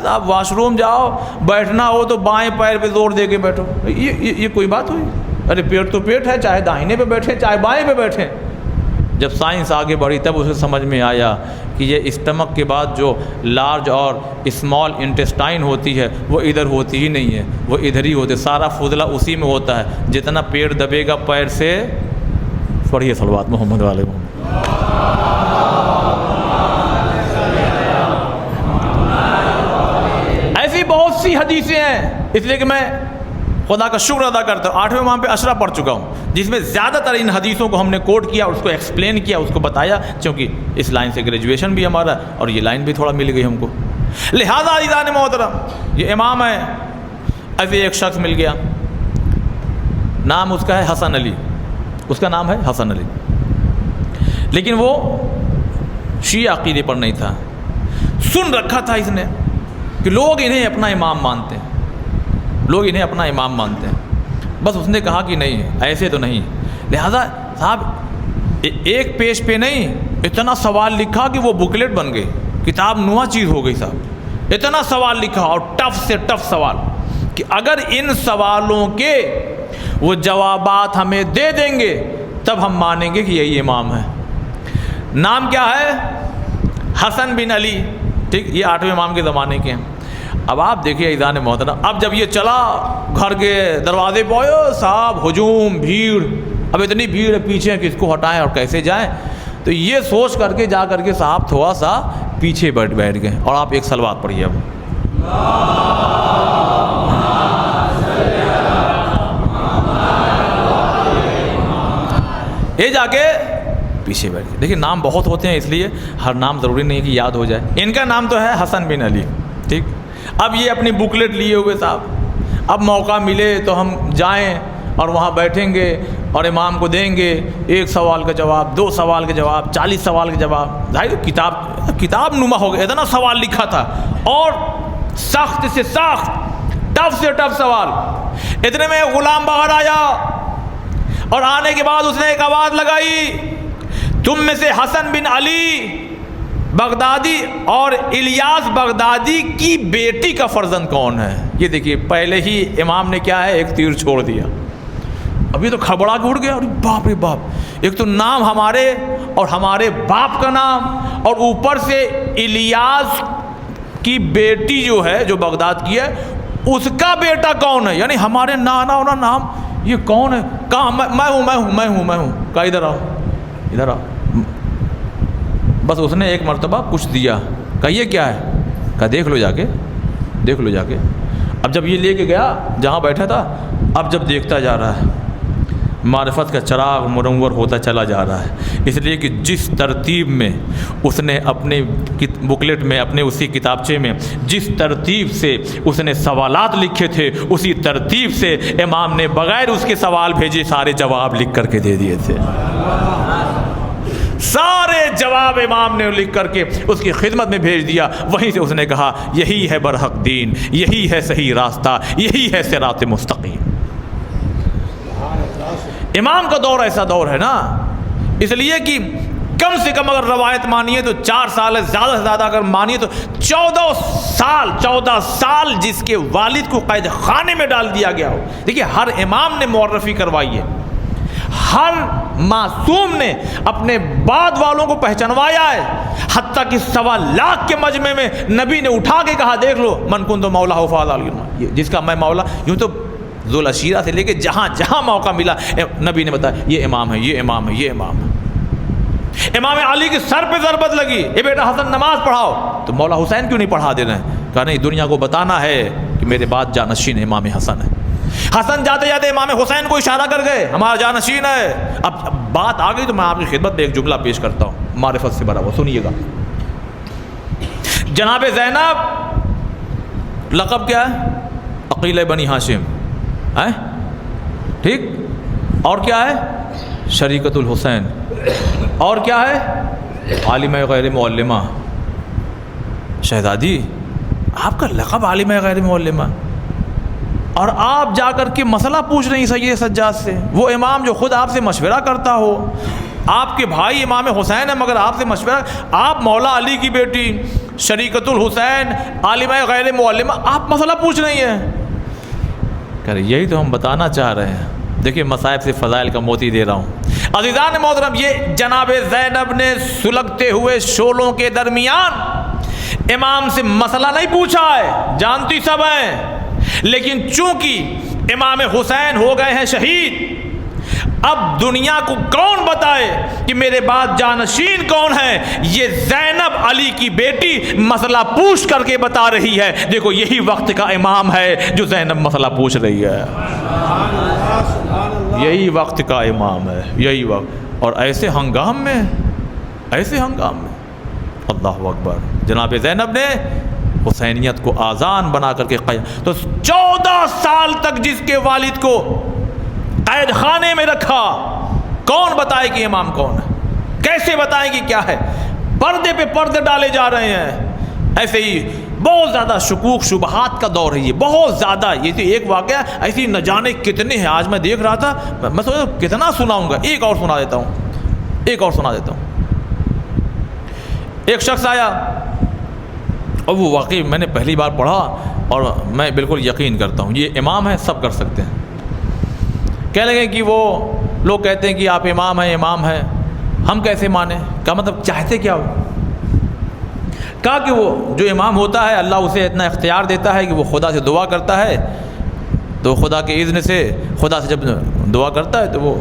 آپ واش روم جاؤ, بیٹھنا ہو تو بائیں پیر پہ زور دے کے بیٹھو, یہ کوئی بات ہوئی؟ ارے پیٹ تو پیٹ ہے, چاہے داہنے پہ بیٹھیں چاہے بائیں پہ بیٹھیں. جب سائنس آگے بڑھی تب اسے سمجھ میں آیا کہ یہ اسٹمک کے بعد جو لارج اور اسمال انٹسٹائن ہوتی ہے وہ ادھر ہوتی ہی نہیں ہے, وہ ادھر ہی ہوتی ہے. سارا فضلہ اسی میں ہوتا ہے, جتنا پیٹ دبے گا پیر سے. پڑھیے صلوات محمد والے محمد. ایسی بہت سی حدیثیں ہیں, اس لیے کہ میں خدا کا شکر ادا کرتا ہوں 8ویں امام پہ اشرا پڑھ چکا ہوں, جس میں زیادہ تر ان حدیثوں کو ہم نے کوٹ کیا اور اس کو ایکسپلین کیا, اس کو بتایا, چونکہ اس لائن سے گریجویشن بھی ہمارا اور یہ لائن بھی تھوڑا مل گئی ہم کو. لہذا عزیزان محترم, یہ امام ہے, ایسے ایک شخص مل گیا, نام اس کا ہے حسن علی, اس کا نام ہے حسن علی, لیکن وہ شیعہ عقیدے پر نہیں تھا. سن رکھا تھا اس نے کہ لوگ انہیں اپنا امام مانتے ہیں, لوگ انہیں اپنا امام مانتے ہیں. بس اس نے کہا کہ نہیں, ایسے تو نہیں. لہذا صاحب ایک پیج پہ نہیں, اتنا سوال لکھا کہ وہ بکلیٹ بن گئی, کتاب نما چیز ہو گئی صاحب. اتنا سوال لکھا اور ٹف سے ٹف سوال کہ اگر ان سوالوں کے وہ جوابات ہمیں دے دیں گے تب ہم مانیں گے کہ یہی امام ہے. نام کیا ہے؟ حسن بن علی. ٹھیک, یہ 8ویں امام کے زمانے کے ہیں. اب آپ دیکھیے عزیزان محترم, اب جب یہ چلا گھر کے دروازے پہ صاحب ہجوم, بھیڑ, اب اتنی بھیڑ ہے پیچھے کس کو ہٹائیں اور کیسے جائیں, تو یہ سوچ کر کے جا کر کے صاحب تھوڑا سا پیچھے بیٹھ گئے. اور آپ ایک سلوات پڑھیے اب. یہ جا کے پیچھے بیٹھ گئے. دیکھیے نام بہت ہوتے ہیں, اس لیے ہر نام ضروری نہیں کہ یاد ہو جائے. ان کا نام تو ہے حسن بن علی. ٹھیک, اب یہ اپنی بکلیٹ لیے ہوئے صاحب, اب موقع ملے تو ہم جائیں اور وہاں بیٹھیں گے اور امام کو دیں گے 1 سوال کا جواب, 2 سوال کا جواب, 40 سوال کا جواب. بھائی کتاب نما ہو گیا, اتنا سوال لکھا تھا اور سخت سے سخت, ٹف سے ٹف سوال. اتنے میں غلام باہر آیا, اور آنے کے بعد اس نے ایک آواز لگائی، تم میں سے حسن بن علی بغدادی اور الیاس بغدادی کی بیٹی کا فرزند کون ہے؟ یہ دیکھیے پہلے ہی امام نے کیا ہے، ایک تیر چھوڑ دیا. ابھی تو کھڑبڑا کے اڑ گیا، اور باپ رے باپ، ایک تو نام ہمارے اور ہمارے باپ کا نام، اور اوپر سے الیاس کی بیٹی جو ہے جو بغداد کی ہے اس کا بیٹا کون ہے؟ یعنی ہمارے نانا ہونا نام یہ کون ہے؟ کہاں؟ میں ہوں. کہا ادھر آؤ. بس اس نے ایک مرتبہ کچھ دیا، کہا یہ کیا ہے؟ کہا دیکھ لو جا کے. اب جب یہ لے کے گیا جہاں بیٹھا تھا، اب جب دیکھتا جا رہا ہے معرفت کا چراغ منور ہوتا چلا جا رہا ہے، اس لیے کہ جس ترتیب میں اس نے اپنے بکلیٹ میں، اپنے اسی کتابچے میں جس ترتیب سے اس نے سوالات لکھے تھے، اسی ترتیب سے امام نے بغیر اس کے سوال بھیجے سارے جواب لکھ کر کے دے دیے تھے. سارے جواب امام نے لکھ کر کے اس کی خدمت میں بھیج دیا. وہیں سے اس نے کہا یہی ہے برحق دین، یہی ہے صحیح راستہ، یہی ہے صراط مستقیم. امام کا دور ایسا دور ہے نا، اس لیے کہ کم سے کم اگر روایت مانیے تو 4 سال ہے، زیادہ سے زیادہ اگر مانیے تو 14 سال جس کے والد کو قید خانے میں ڈال دیا گیا ہو. دیکھیے ہر امام نے معرفی کروائی ہے، ہر معصوم نے اپنے بعد والوں کو پہچانوایا ہے، حتیٰ کہ 1.25 لاکھ کے مجمع میں نبی نے اٹھا کے کہا دیکھ لو من کنت مولا فہذا علی، جس کا میں مولا. یوں تو ذوالعشیرہ سے لے کے جہاں جہاں موقع ملا نبی نے بتایا یہ امام ہے، یہ امام ہے، یہ امام ہے. امام علی کے سر پہ ضربت لگی، اے بیٹا حسن نماز پڑھاؤ، تو مولا حسین کیوں نہیں پڑھا دے رہے ہیں؟ کہا نہیں، دنیا کو بتانا ہے کہ میرے بعد جانشین امام حسن ہے. حسن جاتے جاتے امام حسین کو اشارہ کر گئے ہمارا جانشین ہے. اب بات آ گئی تو میں آپ کی خدمت میں ایک جملہ پیش کرتا ہوں معرفت سے بھرا ہوا، سنیے گا. جناب زینب لقب کیا ہے؟ عقیل بنی ہاشم، ٹھیک. اور کیا ہے؟ شریکت الحسین. اور کیا ہے؟ عالمہ غیر معلمہ. شہزادی آپ کا لقب عالمہ غیر معلمہ، اور آپ جا کر کے مسئلہ پوچھ رہی سید سجاد سے، وہ امام جو خود آپ سے مشورہ کرتا ہو. آپ کے بھائی امام حسین ہے مگر آپ سے مشورہ، آپ مولا علی کی بیٹی شریکت الحسین عالمہ غیر معلمہ، آپ مسئلہ پوچھ رہی ہیں. کہ یہی تو ہم بتانا چاہ رہے ہیں. دیکھیے مصائب سے فضائل کا موتی دے رہا ہوں. عزیزان محترم، یہ جناب زینب نے سلگتے ہوئے شعلوں کے درمیان امام سے مسئلہ نہیں پوچھا ہے، جانتی سب ہیں، لیکن چونکہ امام حسین ہو گئے ہیں شہید، اب دنیا کو کون بتائے کہ میرے بعد جانشین کون ہے؟ یہ زینب علی کی بیٹی مسئلہ پوچھ کر کے بتا رہی ہے. دیکھو یہی وقت کا امام ہے جو زینب مسئلہ پوچھ رہی ہے، یہی وقت کا امام ہے، یہی وقت. اور ایسے ہنگام میں اللہ اکبر، جناب زینب نے حسینیت کو آذان بنا کر کے تو 14 سال تک جس کے والد کو قید خانے میں رکھا، کون بتائے کہ امام کون ہے؟ کیسے بتائیں کہ کیا ہے؟ پردے پہ پردے ڈالے جا رہے ہیں. ایسے ہی بہت زیادہ شکوک شبہات کا دور ہے یہ، بہت زیادہ. یہ تو ایک واقعہ ایسی نہ جانے کتنے ہیں. آج میں دیکھ رہا تھا، میں سوچا کتنا سناؤں گا، ایک اور سنا دیتا ہوں. ایک شخص آیا اور وہ واقعی میں نے پہلی بار پڑھا اور میں بالکل یقین کرتا ہوں یہ امام ہے، سب کر سکتے ہیں. کہنے لگے کہ وہ لوگ کہتے ہیں کہ آپ امام ہیں، ہم کیسے مانیں؟ کا مطلب چاہتے کیا ہو؟ کہا کہ وہ جو امام ہوتا ہے اللہ اسے اتنا اختیار دیتا ہے کہ وہ خدا سے دعا کرتا ہے، تو خدا کے اذن سے خدا سے جب دعا کرتا ہے تو وہ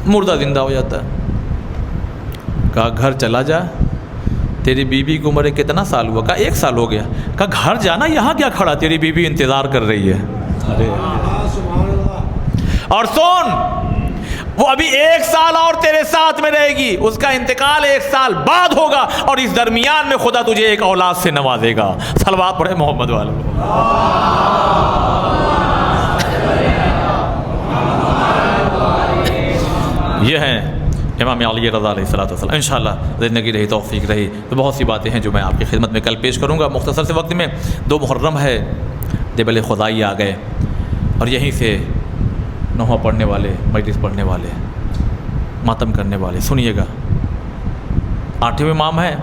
مردہ زندہ ہو جاتا ہے. کہا گھر چلا جا، تیری بیوی کی عمر کتنا سال ہوا؟ کہا 1 سال ہو گیا. کہا گھر جانا، یہاں کیا کھڑا، تیری بیوی انتظار کر رہی ہے. اور سن، وہ ابھی 1 سال اور تیرے ساتھ میں رہے گی، اس کا انتقال 1 سال بعد ہوگا، اور اس درمیان میں خدا تجھے ایک اولاد سے نوازے گا. صلوات پڑھے محمد والے. یہ ہیں امام علی رضا علیہ السلام. انشاءاللہ زندگی رہی، توفیق رہی تو بہت سی باتیں ہیں جو میں آپ کی خدمت میں کل پیش کروں گا. مختصر سے وقت میں 2 محرم ہے، دیبل خدائی آ گئے، اور یہیں سے نوحہ پڑھنے والے، مجلس پڑھنے والے، ماتم کرنے والے، سنیے گا، 8ویں امام ہیں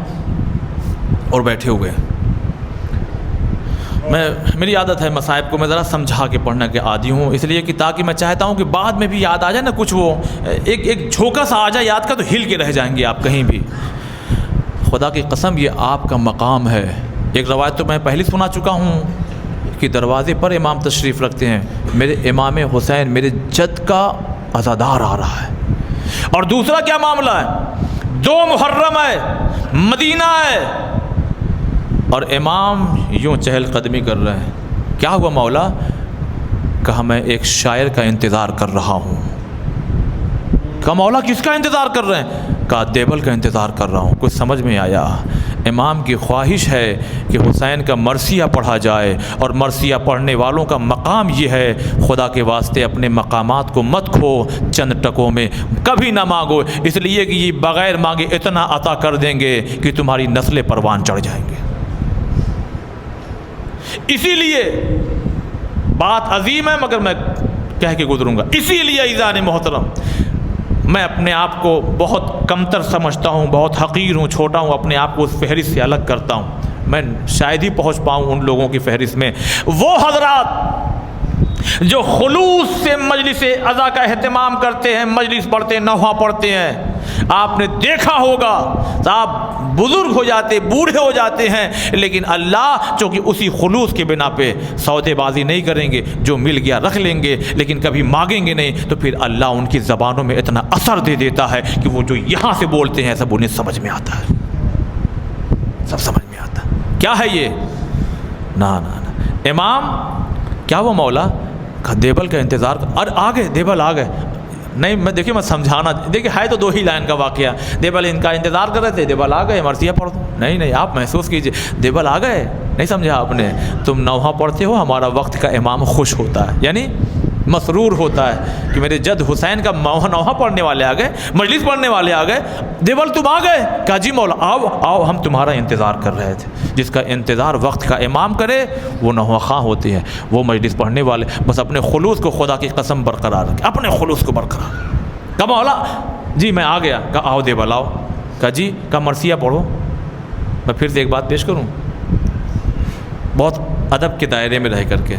اور بیٹھے ہوئے ہیں۔ میری عادت ہے مصائب کو میں ذرا سمجھا کے پڑھنا کے عادی ہوں، اس لیے کہ تاکہ میں چاہتا ہوں کہ بعد میں بھی یاد آ جائے نا، کچھ وہ ایک جھونکا سا آ جائے یاد کا، تو ہل کے رہ جائیں گے آپ کہیں بھی۔ خدا کی قسم یہ آپ کا مقام ہے۔ ایک روایت تو میں پہلے سنا چکا ہوں کہ دروازے پر امام تشریف رکھتے ہیں، میرے امام حسین میرے جد کا عزادار آ رہا ہے۔ اور دوسرا کیا معاملہ ہے، 2 محرم ہے، مدینہ ہے، اور امام یوں چہل قدمی کر رہے ہیں۔ کیا ہوا مولا؟ کہا میں ایک شاعر کا انتظار کر رہا ہوں۔ کہا مولا کس کا انتظار کر رہے ہیں؟ کہا دیبل کا انتظار کر رہا ہوں۔ کچھ سمجھ میں آیا؟ امام کی خواہش ہے کہ حسین کا مرثیہ پڑھا جائے، اور مرثیہ پڑھنے والوں کا مقام یہ ہے، خدا کے واسطے اپنے مقامات کو مت کھو چند ٹکوں میں، کبھی نہ مانگو، اس لیے کہ یہ بغیر مانگے اتنا عطا کر دیں گے کہ تمہاری نسلیں پروان چڑھ جائیں گے۔ اسی لیے بات عظیم ہے مگر میں کہہ کے گزروں گا۔ اسی لیے عزیزان محترم، میں اپنے آپ کو بہت کمتر سمجھتا ہوں، بہت حقیر ہوں، چھوٹا ہوں، اپنے آپ کو اس فہرست سے الگ کرتا ہوں۔ میں شاید ہی پہنچ پاؤں ان لوگوں کی فہرست میں۔ وہ حضرات جو خلوص سے مجلس عزا کا اہتمام کرتے ہیں، مجلس پڑھتے ہیں، نوحہ پڑھتے ہیں، آپ نے دیکھا ہوگا صاحب بزرگ ہو جاتے، بوڑھے ہو جاتے ہیں، لیکن اللہ چونکہ اسی خلوص کے بنا پہ سودے بازی نہیں کریں گے، جو مل گیا رکھ لیں گے، لیکن کبھی مانگیں گے نہیں، تو پھر اللہ ان کی زبانوں میں اتنا اثر دے دیتا ہے کہ وہ جو یہاں سے بولتے ہیں سب انہیں سمجھ میں آتا ہے، سب سمجھ میں آتا ہے۔ کیا ہے یہ؟ نا امام کیا وہ مولا؟ دیبل کا انتظار، اور آ گئے، دیبل آ گئے۔ نہیں میں دیکھیے میں سمجھانا، دیکھیے ہے تو 2 ہی لائن کا واقعہ، دیبل ان کا انتظار کر رہے تھے، دیبل آ گئے، مرثیہ پڑھ دو۔ نہیں آپ محسوس کیجئے، دیبل آ گئے، نہیں سمجھا آپ نے؟ تم نوحہ پڑھتے ہو، ہمارا وقت کا امام خوش ہوتا ہے، یعنی مسرور ہوتا ہے کہ میرے جد حسین کا نوحہ پڑھنے والے آ گئے، مجلس پڑھنے والے آ گئے، دیبل تم آ گئے؟ کہا جی مولا آؤ ہم تمہارا انتظار کر رہے تھے۔ جس کا انتظار وقت کا امام کرے وہ نوحہ خواہ ہوتے ہیں، وہ مجلس پڑھنے والے بس اپنے خلوص کو خدا کی قسم برقرار رکھیں، اپنے خلوص کو برقرار۔ کہا مولا جی میں آ گیا۔ کہا آؤ دیبل آؤ۔ کہا جی کہا مرثیہ پڑھو۔ میں پھر سے ایک بات پیش کروں، بہت ادب کے دائرے میں رہ کر کے،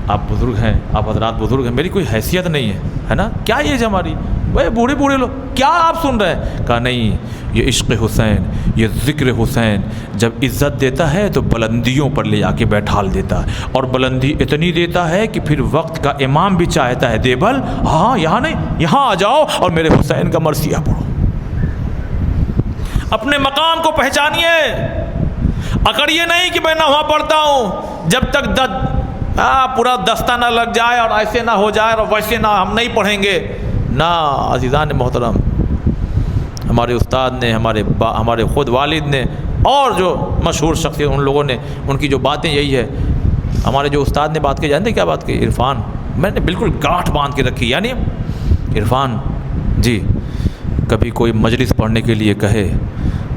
آپ بزرگ ہیں، آپ حضرات بزرگ ہیں، میری کوئی حیثیت نہیں ہے نا، کیا یہ ہماری بھائی بوڑھے لوگ کیا آپ سن رہے ہیں؟ کہا نہیں، یہ عشق حسین، یہ ذکر حسین جب عزت دیتا ہے تو بلندیوں پر لے جا کے بیٹھال دیتا ہے، اور بلندی اتنی دیتا ہے کہ پھر وقت کا امام بھی چاہتا ہے دیبل ہاں یہاں نہیں، یہاں آ جاؤ اور میرے حسین کا مرثیہ پڑھو۔ اپنے مقام کو پہچانیے، اکڑیے نہیں کہ میں نوحہ پڑھتا ہوں جب تک پورا دستہ نہ لگ جائے اور ایسے نہ ہو جائے اور ویسے نہ، ہم نہیں پڑھیں گے نا۔ عزیزان محترم، ہمارے استاد نے، ہمارے خود والد نے، اور جو مشہور شخصیت ان لوگوں نے، ان کی جو باتیں یہی ہے۔ ہمارے جو استاد نے بات کی، جانتے کیا بات کی؟ عرفان، میں نے بالکل گاٹھ باندھ کے رکھی، یعنی عرفان جی کبھی کوئی مجلس پڑھنے کے لیے کہے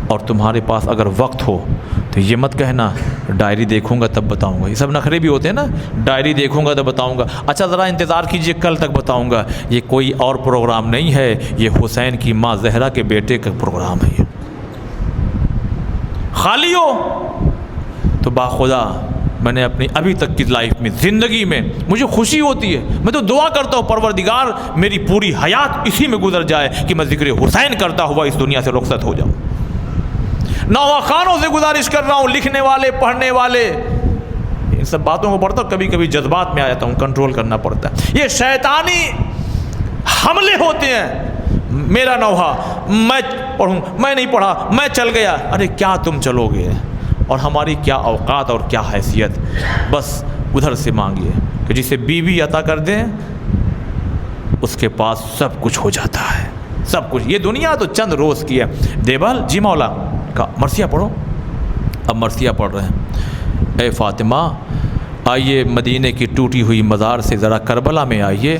اور تمہارے پاس اگر وقت ہو تو یہ مت کہنا ڈائری دیکھوں گا تب بتاؤں گا، یہ سب نخرے بھی ہوتے ہیں نا، ڈائری دیکھوں گا تب بتاؤں گا، اچھا ذرا انتظار کیجئے کل تک بتاؤں گا۔ یہ کوئی اور پروگرام نہیں ہے، یہ حسین کی ماں زہرا کے بیٹے کا پروگرام ہے۔ خالی ہو تو باخدا، میں نے اپنی ابھی تک کی لائف میں، زندگی میں مجھے خوشی ہوتی ہے، میں تو دعا کرتا ہوں پروردگار میری پوری حیات اسی میں گزر جائے کہ میں ذکر حسین کرتا ہوا اس دنیا سے رخصت ہو جاؤں۔ نوحہ خانوں سے گزارش کر رہا ہوں، لکھنے والے، پڑھنے والے، ان سب باتوں کو پڑھتا ہوں، کبھی کبھی جذبات میں آ جاتا ہوں، کنٹرول کرنا پڑتا ہے۔ یہ شیطانی حملے ہوتے ہیں، میرا نوحہ میں پڑھوں، میں نہیں پڑھا، میں چل گیا۔ ارے کیا تم چلو گے، اور ہماری کیا اوقات اور کیا حیثیت، بس ادھر سے مانگیے کہ جسے بیوی عطا کر دیں اس کے پاس سب کچھ ہو جاتا ہے، سب کچھ۔ یہ دنیا تو چند روز کی ہے۔ دیبل جی مولا کا مرثیہ پڑھو۔ اب مرثیہ پڑھ رہے ہیں۔ اے فاطمہ آئیے مدینے کی ٹوٹی ہوئی مزار سے ذرا کربلا میں آئیے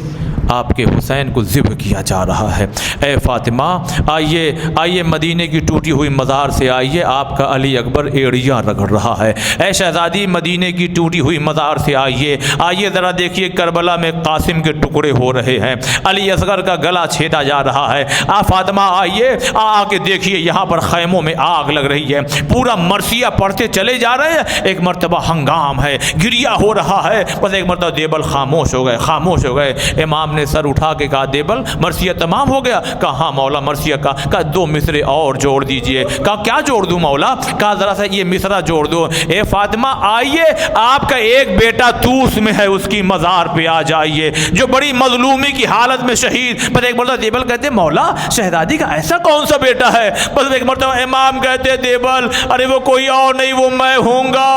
آپ کے حسین کو ذبح کیا جا رہا ہے۔ اے فاطمہ آئیے آئیے، مدینے کی ٹوٹی ہوئی مزار سے آئیے، آپ کا علی اکبر ایڑیاں رگڑ رہا ہے۔ اے شہزادی مدینے کی ٹوٹی ہوئی مزار سے آئیے آئیے، ذرا دیکھیے کربلا میں قاسم کے ٹکڑے ہو رہے ہیں، علی اصغر کا گلا چھیدا جا رہا ہے۔ فاطمہ آئیے، آ کے دیکھیے یہاں پر خیموں میں آگ لگ رہی ہے، پورا مرثیہ پڑھتے چلے جا رہے ہیں۔ ایک مرتبہ ہنگام ہے، گریا ہو رہا ہے، بس ایک مرتبہ دیبل خاموش ہو گئے، خاموش ہو گئے۔ امام نے سر اٹھا کے کہا دیبل مرثیہ تمام ہو گیا؟ کہا ہاں مولا مرثیہ کا۔ کہا 2 مصرے اور جوڑ دیجئے۔ کہا کیا جوڑ دوں مولا؟ کہا ذرا سا یہ مصرع جوڑ دو۔ اے فاطمہ آئیے، آپ کا ایک بیٹا طوس میں ہے، اس کی مزار پہ آ جائیے، جو بڑی مظلومی کی حالت میں شہید۔ بس ایک مرتبہ دیبل کہتے مولا شہزادی کا ایسا کون سا بیٹا ہے؟ بس ایک مرتبہ امام کہتے دیبل ارے وہ کوئی اور نہیں، وہ میں ہوں گا۔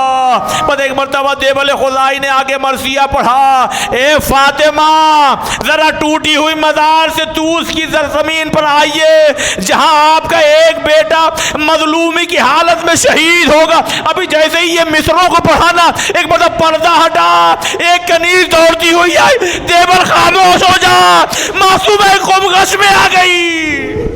بس ایک مرتبہ دیبل خدائی نے آگے مرثیہ پڑھا، اے فاطمہ ذرا ٹوٹی ہوئی مزار سے طوس کی زمین پر آئیے، جہاں آپ کا ایک بیٹا مظلومی کی حالت میں شہید ہوگا۔ ابھی جیسے ہی یہ مصروں کو پڑھانا، ایک مرتبہ پردہ ہٹا، ایک کنیز دوڑتی ہوئی آئی، دیبل خاموش ہو جا، معصومہ قم غش میں آ گئی۔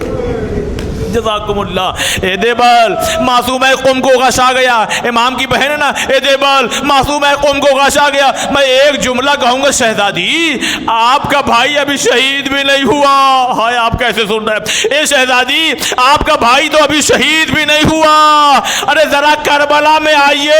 جزاکم اللہ۔ اے دیبل معصومہ قم کو غش آ گیا، امام کی بہن ہے نا، اے دیبل معصومہ قم کو غش آ گیا۔ میں ایک جملہ کہوں گا شہزادی آپ کا بھائی ابھی شہید بھی نہیں ہوا۔ ہائے آپ کیسے سن رہے ہیں؟ اے شہزادی آپ کا بھائی تو ابھی شہید بھی نہیں ہوا۔ ارے ذرا کربلا میں آئیے،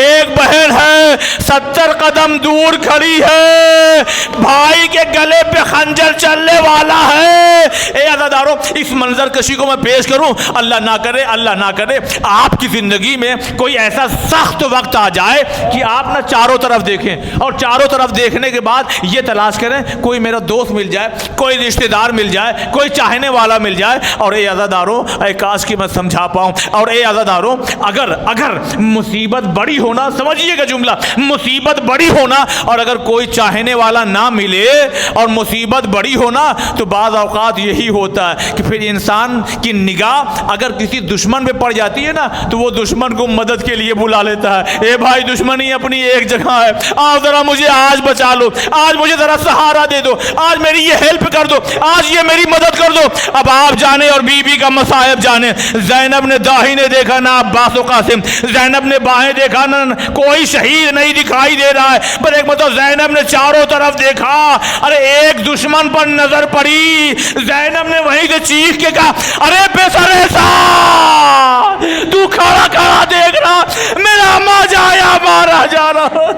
ایک بہن ہے 70 قدم دور کھڑی ہے، بھائی کے گلے پہ خنجر چلنے والا ہے۔ اے عزادارو اس منظر کشی کو میں پیش کروں، اللہ نہ کرے اللہ نہ کرے آپ کی زندگی میں کوئی ایسا سخت وقت آ جائے کہ آپ نہ چاروں طرف دیکھیں، اور چاروں طرف دیکھنے کے بعد یہ تلاش کریں کوئی میرا دوست مل جائے، کوئی رشتہ دار مل جائے، کوئی چاہنے والا مل جائے۔ اور اے عزادارو اے کاش کہ میں سمجھا پاؤں، اور اے عزادارو اگر مصیبت بڑی ہونا، سمجھیے گا جملہ، مصیبت بڑی ہونا اور اگر کوئی چاہنے والا نہ ملے اور مصیبت بڑی ہونا، تو بعض اوقات یہی ہوتا ہے کہ پھر انسان کی نگاہ اگر کسی دشمن پہ پڑ جاتی ہے نا، تو وہ دشمن کو مدد کے لیے بلا لیتا ہے۔ اے بھائی دشمنی اپنی ایک جگہ ہے، آؤ ذرا مجھے آج بچا لو، آج مجھے ذرا سہارا دے دو، آج میری یہ ہیلپ کر دو، آج یہ میری مدد کر دو۔ اب آپ جانے اور بی بی کا مصائب جانے، زینب نے داہنے دیکھا نہ عباس و قاسم، زینب نے بائیں دیکھا نہ کوئی شہید نہیں دکھائی دے رہا ہے، پر ایک مطلب زینب نے چاروں طرف دیکھا، ارے ایک دشمن پر نظر پڑی، زینب نے وہیں سے چیخ کے کہا ارے بے سر احسان تو کھڑا کھڑا دیکھ رہا، میرا ماں جایا مارا جا رہا۔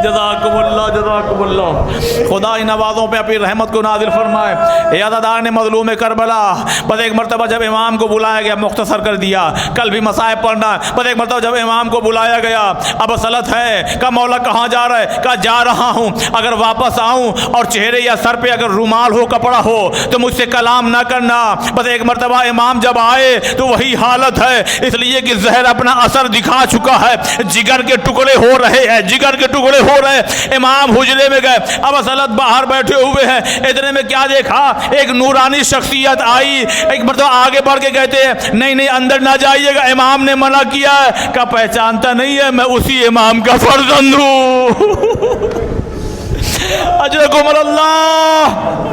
جزاکم اللہ جزاکم اللہ، خدا ان نوازوں پہ اپنی رحمت کو نازل فرمائے۔ اے عزادار نے مظلوم کربلا، بس ایک مرتبہ جب امام کو بلایا گیا، مختصر کر دیا، کل بھی مصائب پڑھنا، بس ایک مرتبہ جب امام کو بلایا گیا، اب اصلت ہے، کہا مولا کہاں جا رہا ہے؟ کہا جا رہا ہوں، اگر واپس آؤں اور چہرے یا سر پہ اگر رومال ہو کپڑا ہو تو مجھ سے کلام نہ کرنا۔ بس ایک مرتبہ امام جب آئے تو وہی حالت ہے، اس لیے کہ زہر اپنا اثر دکھا چکا ہے، جگر کے ٹکڑے ہو رہے ہیں، جگر کے ٹکڑے ہو رہے ہیں۔ امام حجرے میں گئے، اب اصلت باہر بیٹھے ہوئے ہیں، ادھر میں کیا دیکھا؟ ایک نورانی شخصیت آئی، ایک مرتبہ آگے بڑھ کے کہتے ہیں نہیں نہیں اندر نہ جائیے گا، امام نے منع کیا ہے۔ کہا پہچانتا نہیں ہے، میں اسی امام کا فرزند ہوں۔ اجرکم اللہ۔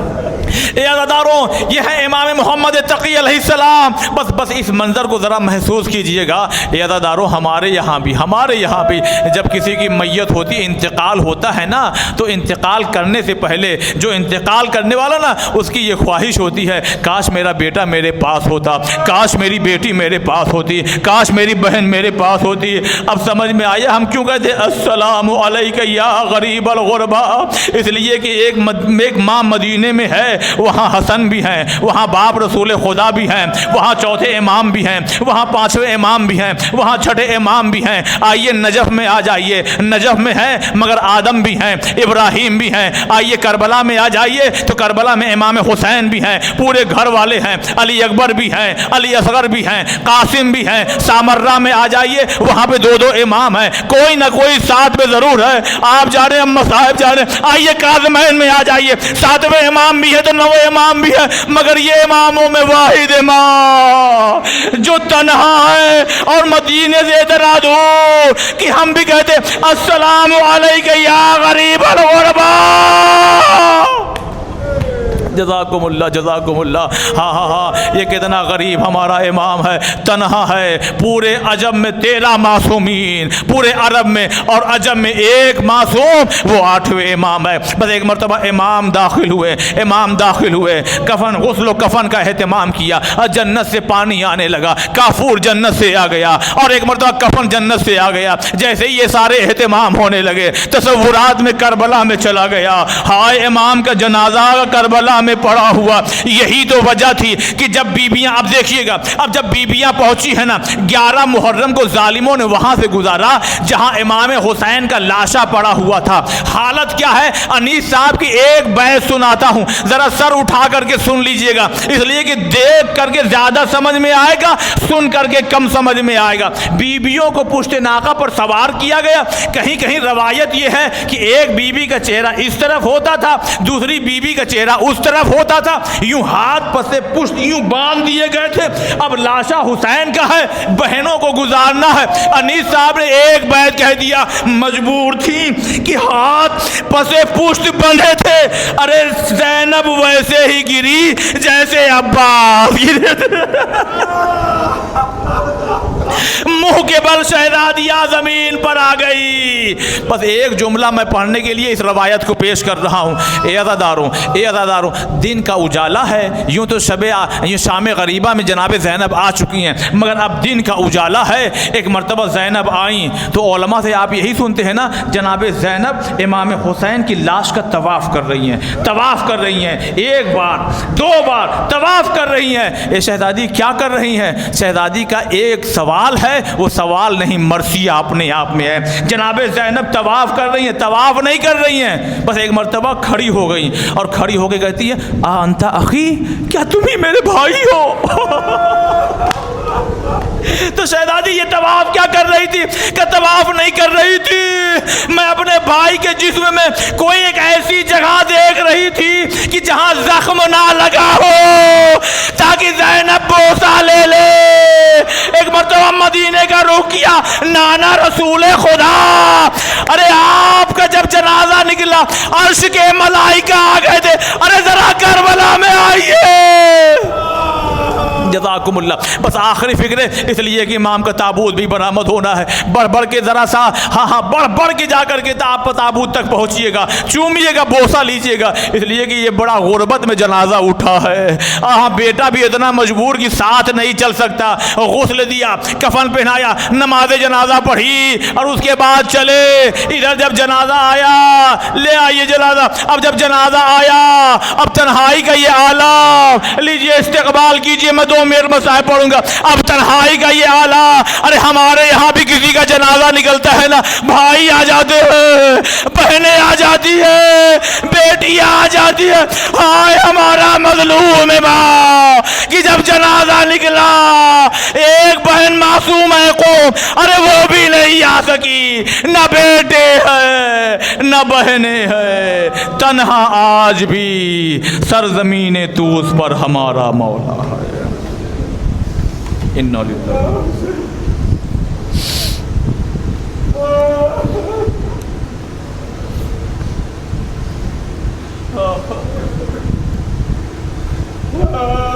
اے عزاداروں یہ ہے امام محمد تقی علیہ السلام۔ بس اس منظر کو ذرا محسوس کیجئے گا۔ اے عزاداروں ہمارے یہاں بھی جب کسی کی میت ہوتی، انتقال ہوتا ہے نا، تو انتقال کرنے سے پہلے جو انتقال کرنے والا نا، اس کی یہ خواہش ہوتی ہے کاش میرا بیٹا میرے پاس ہوتا، کاش میری بیٹی میرے پاس ہوتی، کاش میری بہن میرے پاس ہوتی۔ اب سمجھ میں آیا ہم کیوں کہتے ہیں السلام علیک یا غریب الغربا؟ اس لیے کہ ایک ماں مدینے میں ہے، وہاں حسن بھی ہیں، وہاں باپ رسول خدا بھی ہیں، وہاں چوتھے امام بھی ہیں، وہاں پانچویں امام بھی ہیں، وہاں چھٹے امام بھی ہیں۔ آئیے نجف میں آ جائیے، نجف میں ہیں مگر آدم بھی ہیں، ابراہیم بھی ہیں۔ آئیے کربلا میں آ جائیے تو کربلا میں امام حسین بھی ہیں، پورے گھر والے ہیں، علی اکبر بھی ہیں، علی اصغر بھی ہیں، قاسم بھی ہیں۔ سامرہ میں آ جائیے، وہاں پہ 2 امام ہیں، کوئی نہ کوئی ساتھ میں ضرور ہے۔ آپ جا رہے ہیں، ہم صاحب جا رہے ہیں۔ آئیے کاظمین میں آ جائیے، 7ویں امام بھی ہے تو 9 امام بھی ہے، مگر یہ اماموں میں واحد امام جو تنہا ہے اور مدینے سے اتنا دور کہ ہم بھی کہتے السلام علیکم یا غریب الغربا. جزاکم اللہ جزاکم اللہ. ہاں ہاں ہاں، یہ کتنا غریب ہمارا امام ہے، تنہا ہے. پورے عجم میں 13 معصومین، پورے عرب میں اور عجم میں ایک معصوم، وہ 8ویں امام ہے. بس ایک مرتبہ امام داخل ہوئے، کفن، غسل و کفن کا اہتمام کیا، جنت سے پانی آنے لگا، کافور جنت سے آ گیا، اور ایک مرتبہ کفن جنت سے آ گیا. جیسے ہی یہ سارے اہتمام ہونے لگے، تصورات میں کربلا میں چلا گیا. ہائے امام کا جنازہ کربلا میں پڑا ہوا. یہی تو وجہ تھی کہ جب بیبیاں، اب دیکھیے گا، اب جب بیبیاں پہنچی ہیں نا 11 محرم کو ظالموں نے وہاں سے گزارا جہاں امام حسین کا لاشا پڑا ہوا تھا. حالت کیا ہے؟ انیس صاحب کی ایک بیت سناتا ہوں، ذرا سر اٹھا کر کے سن لیجئے گا، اس لیے کہ دیکھ کر کے زیادہ سمجھ میں آئے گا، سن کر کے کم سمجھ میں آئے گا. بیبیوں کو پشت ناقہ پر سوار کیا گیا. کہیں کہیں روایت یہ ہے کہ ایک بیوی کا چہرہ اس طرف ہوتا تھا، دوسری بیوی کا چہرہ اس طرف ہوتا تھا، یوں ہاتھ پسے پشت یوں باندھ دیے گئے تھے. اب لاشا حسین کا ہے، بہنوں کو گزارنا ہے. انیس صاحب نے ایک بیت کہہ دیا، مجبور تھی کہ ہاتھ پسے پشت بندھے تھے. ارے زینب ویسے ہی گری جیسے عباس گرے تھے. منہ کے بل شہزادیاں زمین پر آ گئی. بس ایک جملہ میں پڑھنے کے لیے اس روایت کو پیش کر رہا ہوں. اے عزاداروں، دن کا اجالا ہے. یوں تو شام غریبہ میں جناب زینب آ چکی ہیں، مگر اب دن کا اجالا ہے. ایک مرتبہ زینب آئیں تو علماء سے آپ یہی سنتے ہیں نا، جناب زینب امام حسین کی لاش کا طواف کر رہی ہیں. ایک بار، 2 بار طواف کر رہی ہیں. یہ شہزادی کیا کر رہی ہیں؟ شہزادی کا ایک سوال ہے، وہ سوال نہیں، مرثیہ اپنے آپ میں ہے. جناب زینب طواف کر رہی ہیں، طواف نہیں کر رہی ہیں. بس ایک مرتبہ کھڑی ہو گئی اور کھڑی ہو کے کہتی ہے انتا اخی، کیا تم ہی میرے بھائی ہو؟ تو شہزادی یہ طواف کیا کر رہی تھی؟ کہ طواف نہیں کر رہی تھی، میں اپنے بھائی کے جسم میں کوئی ایک ایسی جگہ دیکھ رہی تھی کہ جہاں زخم نہ لگا ہو، تاکہ زینب بوسہ لے لے. ایک مرتبہ مدینے کا رخ کیا، نانا رسول خدا. ارے آپ کا جب جنازہ نکلا، عرش کے ملائکہ آ گئے تھے، ارے ذرا کربلا میں آئیے. جزاکم اللہ. بس آخری فکر ہے، اس لیے کہ امام کا تابوت بھی برآمد ہونا ہے. بڑھ کے ذرا سا بڑھ کے جا کر کے آپ تابوت تک پہنچیے گا، چومیے گا، بوسہ لیجیے گا، اس لیے کہ یہ بڑا غربت میں جنازہ اٹھا ہے. بیٹا بھی اتنا مجبور کہ ساتھ نہیں چل سکتا. غسل دیا، کفن پہنایا، نماز جنازہ پڑھی اور اس کے بعد چلے. ادھر جب جنازہ آیا، لے آئیے جنازہ. اب جب جنازہ آیا، اب تنہائی کا یہ عالم، لیجیے استقبال کیجیے. میں 2 منٹ میں صاحب پڑھوں گا. اب تنہائی کا یہ آلہ. ارے ہمارے یہاں بھی کسی کا جنازہ نکلتا ہے نا، بھائی آ جاتے ہیں، بہنیں آ جاتی ہیں، بیٹیاں آ جاتی ہیں. ہائے ہمارا مظلوم ماں کہ جب جنازہ نکلا، ایک بہن معصوم ہے قوم، ارے وہ بھی نہیں آ سکی. نہ بیٹے ہیں نہ بہنیں ہیں، تنہا آج بھی سرزمین طوس پر ہمارا مولا ہے. اِنَّا لِلَّهِ Oh